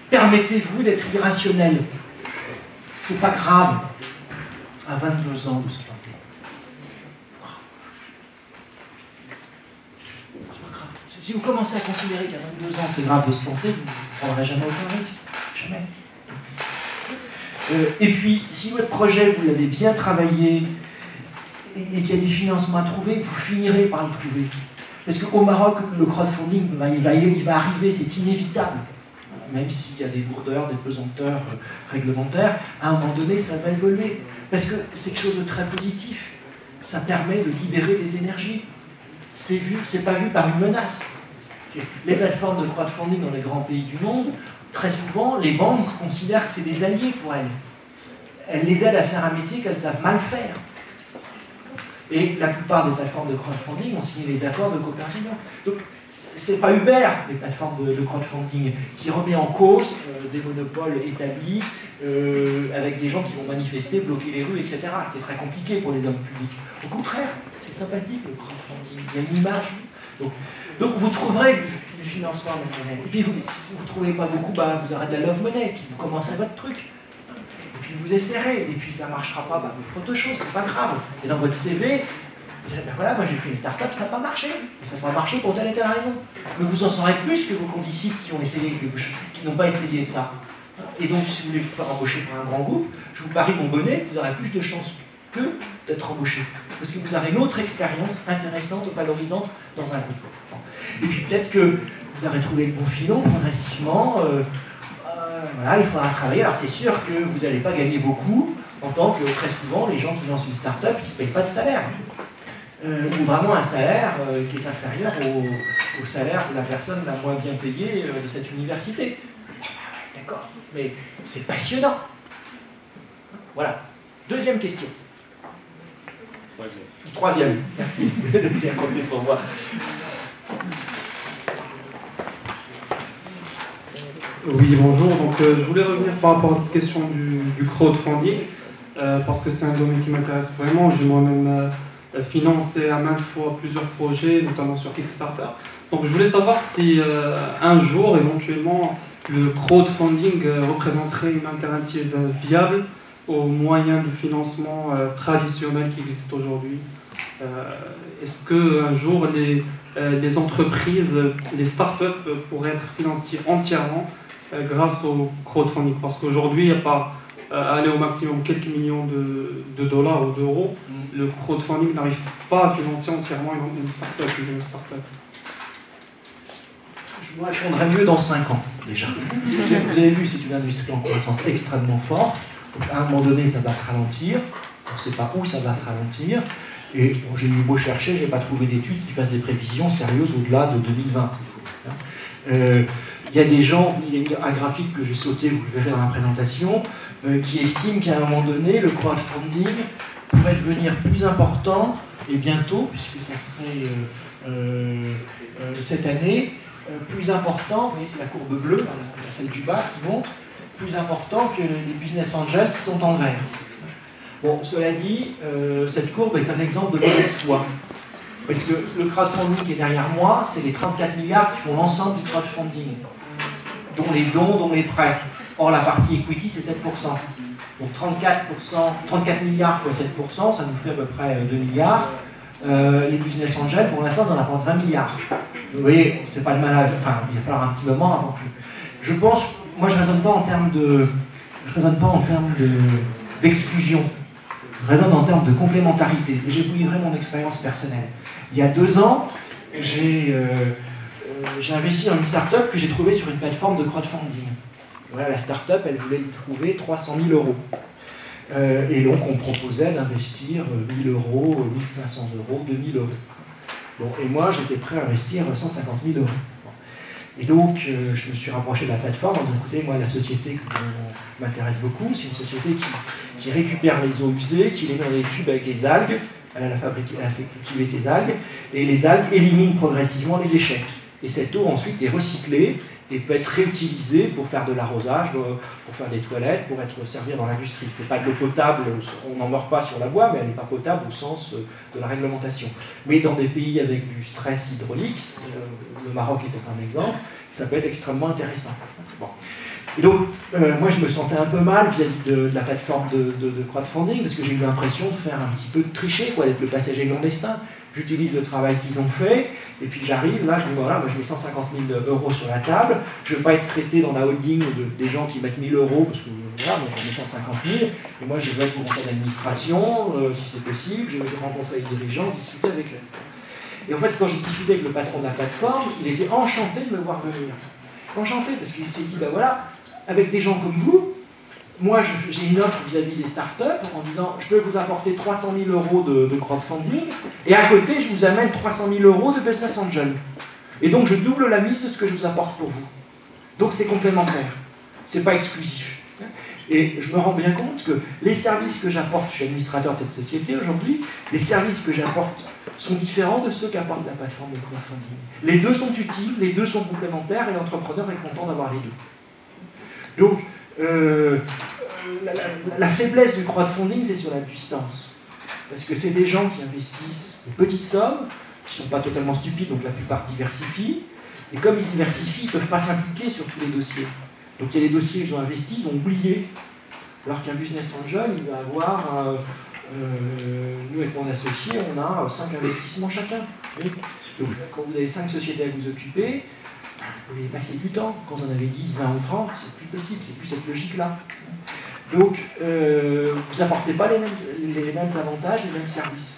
permettez-vous d'être irrationnel. C'est pas grave à 22 ans de se planter. C'est pas grave. Si vous commencez à considérer qu'à 22 ans c'est grave de se planter, vous ne prendrez jamais aucun risque. Jamais. Et puis, si votre projet, vous l'avez bien travaillé et qu'il y a du financement à trouver, vous finirez par le trouver. Parce qu'au Maroc, le crowdfunding, il va arriver, c'est inévitable. Même s'il y a des lourdeurs, des pesanteurs réglementaires, à un moment donné, ça va évoluer. Parce que c'est quelque chose de très positif. Ça permet de libérer des énergies. C'est pas vu par une menace. Les plateformes de crowdfunding dans les grands pays du monde, très souvent, les banques considèrent que c'est des alliés pour elles. Elles les aident à faire un métier qu'elles savent mal faire. Et la plupart des plateformes de crowdfunding ont signé des accords de coopération. Donc, c'est pas Uber, les plateformes de crowdfunding, qui remet en cause des monopoles établis avec des gens qui vont manifester, bloquer les rues, etc. C'est très compliqué pour les hommes publics. Au contraire, c'est sympathique le crowdfunding. Il y a une image. Donc vous trouverez du financement. Et puis si vous ne trouvez pas beaucoup, vous aurez de la love money, puis vous commencerez votre truc. Et puis vous essaierez, et puis ça ne marchera pas, vous ferez autre chose, c'est pas grave. Et dans votre CV, vous direz, voilà, moi j'ai fait une start-up, ça n'a pas marché. Et ça n'a pas marché pour telle et telle raison. Mais vous en saurez plus que vos condisciples qui ont essayé, qui n'ont pas essayé de ça. Et donc, si vous voulez vous faire embaucher par un grand groupe, je vous parie mon bonnet, vous aurez plus de chances que d'être embauché. Parce que vous aurez une autre expérience intéressante, valorisante dans un groupe. Et puis peut-être que vous aurez trouvé le bon filon progressivement, Voilà, il faudra travailler. Alors c'est sûr que vous n'allez pas gagner beaucoup, en tant que très souvent, les gens qui lancent une start-up, ils ne se payent pas de salaire. Ou vraiment un salaire qui est inférieur au salaire de la personne la moins bien payée de cette université. D'accord, mais c'est passionnant. Voilà. Deuxième question. Troisième. Merci de bien compter pour moi. Oui, bonjour. Donc, je voulais revenir par rapport à cette question du crowdfunding, parce que c'est un domaine qui m'intéresse vraiment. J'ai moi-même financé à maintes fois plusieurs projets, notamment sur Kickstarter. Donc, je voulais savoir si un jour, éventuellement, le crowdfunding représenterait une alternative viable aux moyens de financement traditionnels qui existent aujourd'hui. Est-ce qu'un jour, les entreprises, les startups pourraient être financées entièrement grâce au crowdfunding? Parce qu'aujourd'hui, à part aller au maximum quelques millions de dollars ou d'euros, le crowdfunding n'arrive pas à financer entièrement une startup. Je vous répondrai mieux dans 5 ans, déjà. Vous avez vu, c'est une industrie en croissance extrêmement forte. Donc, à un moment donné, ça va se ralentir. On ne sait pas où ça va se ralentir. Et bon, j'ai eu beau chercher, je n'ai pas trouvé d'études qui fassent des prévisions sérieuses au-delà de 2020. Il y a des gens, il y a un graphique que j'ai sauté, vous le verrez dans la présentation, qui estiment qu'à un moment donné, le crowdfunding pourrait devenir plus important, et bientôt, puisque ça serait cette année, plus important, vous voyez, c'est la courbe bleue, celle du bas qui monte, plus important que les business angels qui sont en vert. Bon, cela dit, cette courbe est un exemple de mauvaise foi. Parce que le crowdfunding qui est derrière moi, c'est les 34 milliards qui font l'ensemble du crowdfunding, dont les dons, dont les prêts. Or, la partie equity, c'est 7%. Donc 34 milliards fois 7%, ça nous fait à peu près 2 milliards. Les business angels, pour l'instant, on en apporte 20 milliards. Vous voyez, c'est pas de mal à... Enfin, il va falloir un petit moment avant que... Je pense, moi je ne raisonne pas en termes d'exclusion. Je raisonne en termes de complémentarité. Et j'ai vous livrer mon expérience personnelle. Il y a 2 ans, j'ai investi dans une start-up que j'ai trouvée sur une plateforme de crowdfunding. Voilà, la start-up, elle voulait y trouver 300 000 €. Et donc, on proposait d'investir 1 000 €, 1 500 €, 2 000 €. Bon, et moi, j'étais prêt à investir 150 000 €. Et donc, je me suis rapproché de la plateforme en disant, écoutez, moi, la société qui m'intéresse beaucoup, c'est une société qui récupère les eaux usées, qui les met dans des tubes avec des algues. Elle a fait cultiver ces algues, et les algues éliminent progressivement les déchets. Et cette eau, ensuite, est recyclée et peut être réutilisée pour faire de l'arrosage, pour faire des toilettes, pour être servie dans l'industrie. Ce n'est pas de l'eau potable, on n'en meurt pas si on la boit, mais elle n'est pas potable au sens de la réglementation. Mais dans des pays avec du stress hydraulique, le Maroc étant un exemple, ça peut être extrêmement intéressant. Bon. Et donc, moi je me sentais un peu mal vis-à-vis de la plateforme de crowdfunding, parce que j'ai eu l'impression de faire un petit peu de tricher, d'être le passager clandestin. J'utilise le travail qu'ils ont fait, et puis j'arrive, là, je dis voilà, moi je mets 150 000 € sur la table, je ne veux pas être traité dans la holding des gens qui mettent 1 000 €, parce que voilà, moi j'en mets 150 000, et moi je veux être au conseil d'administration, si c'est possible, je veux rencontrer les dirigeants, discuter avec eux. Et en fait, quand j'ai discuté avec le patron de la plateforme, il était enchanté de me voir venir. Enchanté, parce qu'il s'est dit, ben voilà, avec des gens comme vous, moi j'ai une offre vis-à-vis des startups en disant je peux vous apporter 300 000 € de crowdfunding et à côté je vous amène 300 000 € de business angel. Et donc je double la mise de ce que je vous apporte pour vous. Donc c'est complémentaire, c'est pas exclusif. Et je me rends bien compte que les services que j'apporte, je suis administrateur de cette société aujourd'hui, les services que j'apporte sont différents de ceux qu'apporte la plateforme de crowdfunding. Les deux sont utiles, les deux sont complémentaires et l'entrepreneur est content d'avoir les deux. Donc, la faiblesse du crowdfunding, c'est sur la distance. Parce que c'est des gens qui investissent des petites sommes, qui ne sont pas totalement stupides, donc la plupart diversifient. Et comme ils diversifient, ils ne peuvent pas s'impliquer sur tous les dossiers. Donc il y a les dossiers qu'ils ont investis, ils ont oublié. Alors qu'un business angel, il va avoir, nous avec mon associé, on a 5 investissements chacun. Donc quand vous avez 5 sociétés à vous occuper, vous pouvez passer du temps. Quand vous en avez 10, 20 ou 30, c'est plus possible, c'est plus cette logique-là. Donc, vous n'apportez pas les mêmes avantages, les mêmes services.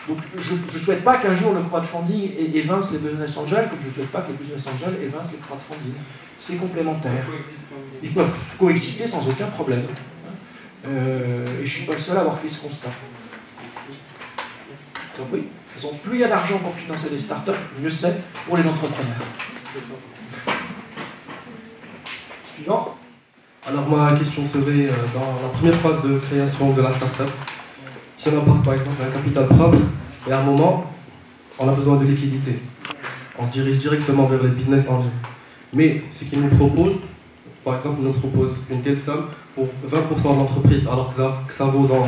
Donc, je ne souhaite pas qu'un jour le crowdfunding évince les business angels, comme je ne souhaite pas que les business angels évincent le crowdfunding. c'est complémentaire. Ils peuvent coexister sans aucun problème. Et je ne suis pas le seul à avoir fait ce constat. Donc oui, de toute façon, plus il y a d'argent pour financer les startups, mieux c'est pour les entrepreneurs. Suivant. Alors ma question serait, dans la première phase de création de la startup, si on apporte par exemple un capital propre, et à un moment, on a besoin de liquidité. On se dirige directement vers les business angels. Mais ce qu'ils nous proposent, par exemple, nous proposent une telle somme pour 20% d'entreprise, alors que ça vaut dans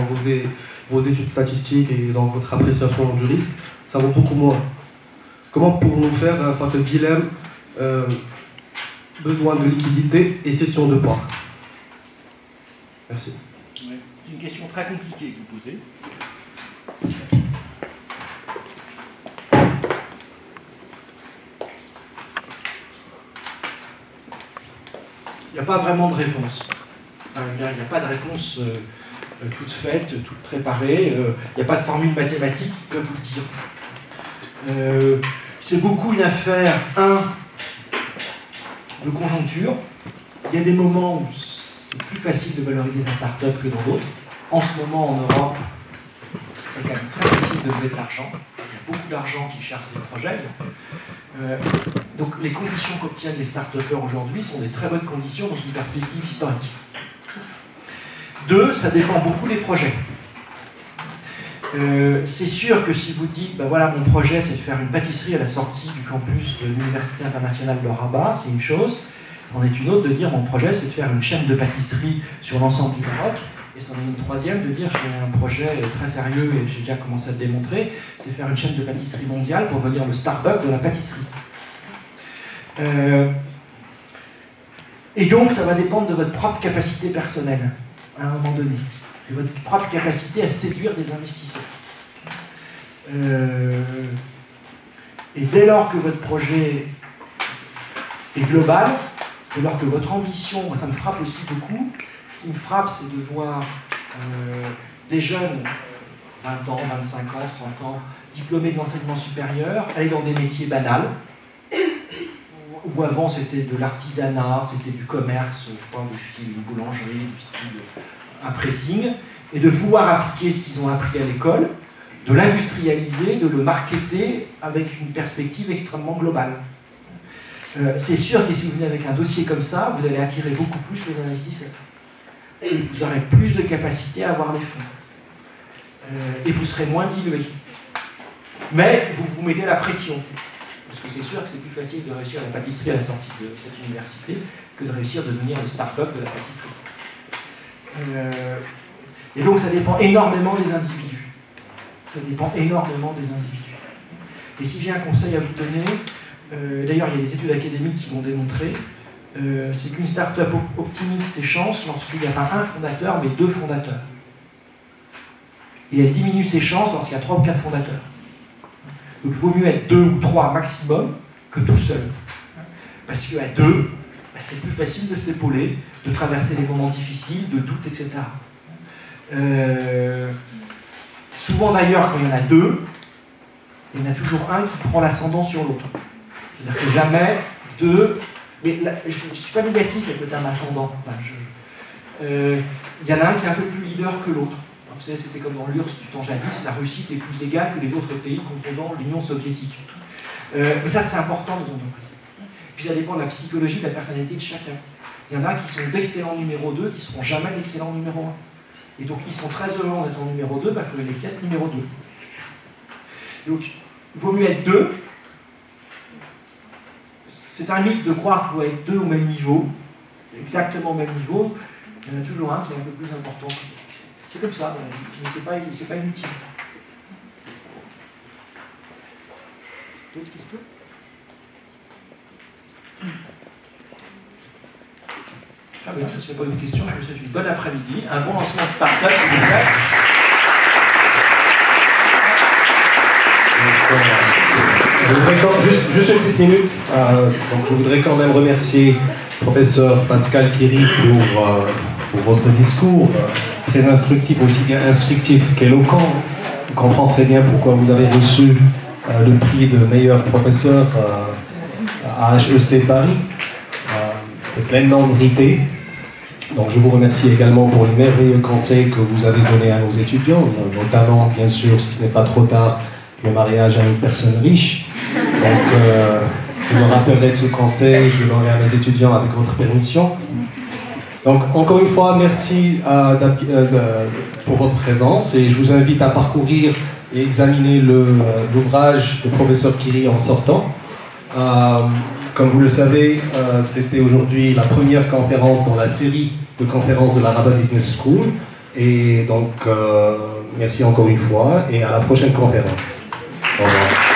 vos études statistiques et dans votre appréciation du risque, ça vaut beaucoup moins. Comment pourrons-nous faire face au dilemme besoin de liquidité et cession de part? Merci. C'est une question très compliquée que vous posez. Il n'y a pas vraiment de réponse. Il n'y a pas de réponse toute faite, toute préparée. Il n'y a pas de formule mathématique qui peut vous le dire. C'est beaucoup une affaire, de conjoncture. Il y a des moments où c'est plus facile de valoriser sa start-up que dans d'autres. En ce moment, en Europe, c'est quand même très facile de lever de l'argent. Il y a beaucoup d'argent qui cherche des projets. Donc les conditions qu'obtiennent les start-upers aujourd'hui sont des très bonnes conditions dans une perspective historique. 2, ça dépend beaucoup des projets. C'est sûr que si vous dites, ben voilà, mon projet c'est de faire une pâtisserie à la sortie du campus de l'Université internationale de Rabat, c'est une chose. c'en est une autre de dire mon projet c'est de faire une chaîne de pâtisserie sur l'ensemble du Maroc, et c'en est une troisième de dire j'ai un projet très sérieux et j'ai déjà commencé à le démontrer, c'est faire une chaîne de pâtisserie mondiale pour devenir le Starbucks de la pâtisserie. Et donc ça va dépendre de votre propre capacité personnelle à un moment donné, de votre propre capacité à séduire des investisseurs. Et dès lors que votre projet est global, dès lors que votre ambition, moi, ça me frappe aussi beaucoup, ce qui me frappe c'est de voir des jeunes, 20 ans, 25 ans, 30 ans, diplômés de l'enseignement supérieur, aller dans des métiers banals, où avant c'était de l'artisanat, c'était du commerce, je crois, du style une boulangerie, du style un pressing, et de vouloir appliquer ce qu'ils ont appris à l'école, de l'industrialiser, de le marketer avec une perspective extrêmement globale. C'est sûr que si vous venez avec un dossier comme ça, vous allez attirer beaucoup plus les investisseurs. Et vous aurez plus de capacité à avoir des fonds. Et vous serez moins dilué. Mais vous vous mettez la pression. Parce que c'est sûr que c'est plus facile de réussir la pâtisserie à la sortie de cette université que de réussir de devenir le start-up de la pâtisserie. Et donc ça dépend énormément des individus. Ça dépend énormément des individus. Et si j'ai un conseil à vous donner, d'ailleurs il y a des études académiques qui l'ont démontré, c'est qu'une start-up optimise ses chances lorsqu'il n'y a pas un fondateur, mais 2 fondateurs. Et elle diminue ses chances lorsqu'il y a 3 ou 4 fondateurs. Donc il vaut mieux être 2 ou 3 maximum que tout seul. Parce qu'à 2, c'est plus facile de s'épauler, de traverser les moments difficiles, de doutes, etc. Souvent d'ailleurs, quand il y en a 2, il y en a toujours un qui prend l'ascendant sur l'autre. C'est-à-dire que jamais 2... Mais là, je ne suis pas négatif avec le terme ascendant. Enfin, il y en a un qui est un peu plus leader que l'autre. Vous savez, c'était comme dans l'URSS du temps jadis, la Russie était plus égale que les autres pays composant l'Union soviétique. Mais ça, c'est important dans les entreprises. Puis ça dépend de la psychologie, de la personnalité de chacun. Il y en a qui sont d'excellents numéro 2, qui ne seront jamais d'excellents numéro 1. Et donc, ils sont très heureux en étant numéro 2, il faut les laisser être numéro 2. Donc, il vaut mieux être 2. C'est un mythe de croire qu'on va être 2 au même niveau, exactement au même niveau. Il y en a toujours un qui est un peu plus important. C'est comme ça, mais c'est pas inutile. D'autres questions ? Ah bien, je ne sais pas une question, je vous souhaite une bonne après-midi, un bon lancement de start-up, s'il vous plaît. Je voudrais juste une petite minute. Donc je voudrais quand même remercier professeur Pascal Kéry pour votre discours très instructif, aussi bien instructif qu'éloquent. On comprend très bien pourquoi vous avez reçu le prix de meilleur professeur à HEC Paris. est pleinement méritée. Donc je vous remercie également pour les merveilleux conseils que vous avez donnés à nos étudiants, notamment, bien sûr, si ce n'est pas trop tard, le mariage à une personne riche. Donc je me rappellerai de ce conseil, je le donnerai à mes étudiants avec votre permission. Donc encore une fois, merci pour votre présence et je vous invite à parcourir et examiner l'ouvrage du professeur Curie en sortant. Comme vous le savez, c'était aujourd'hui la première conférence dans la série de conférences de la Rabat Business School. Et donc, merci encore une fois et à la prochaine conférence. Au revoir.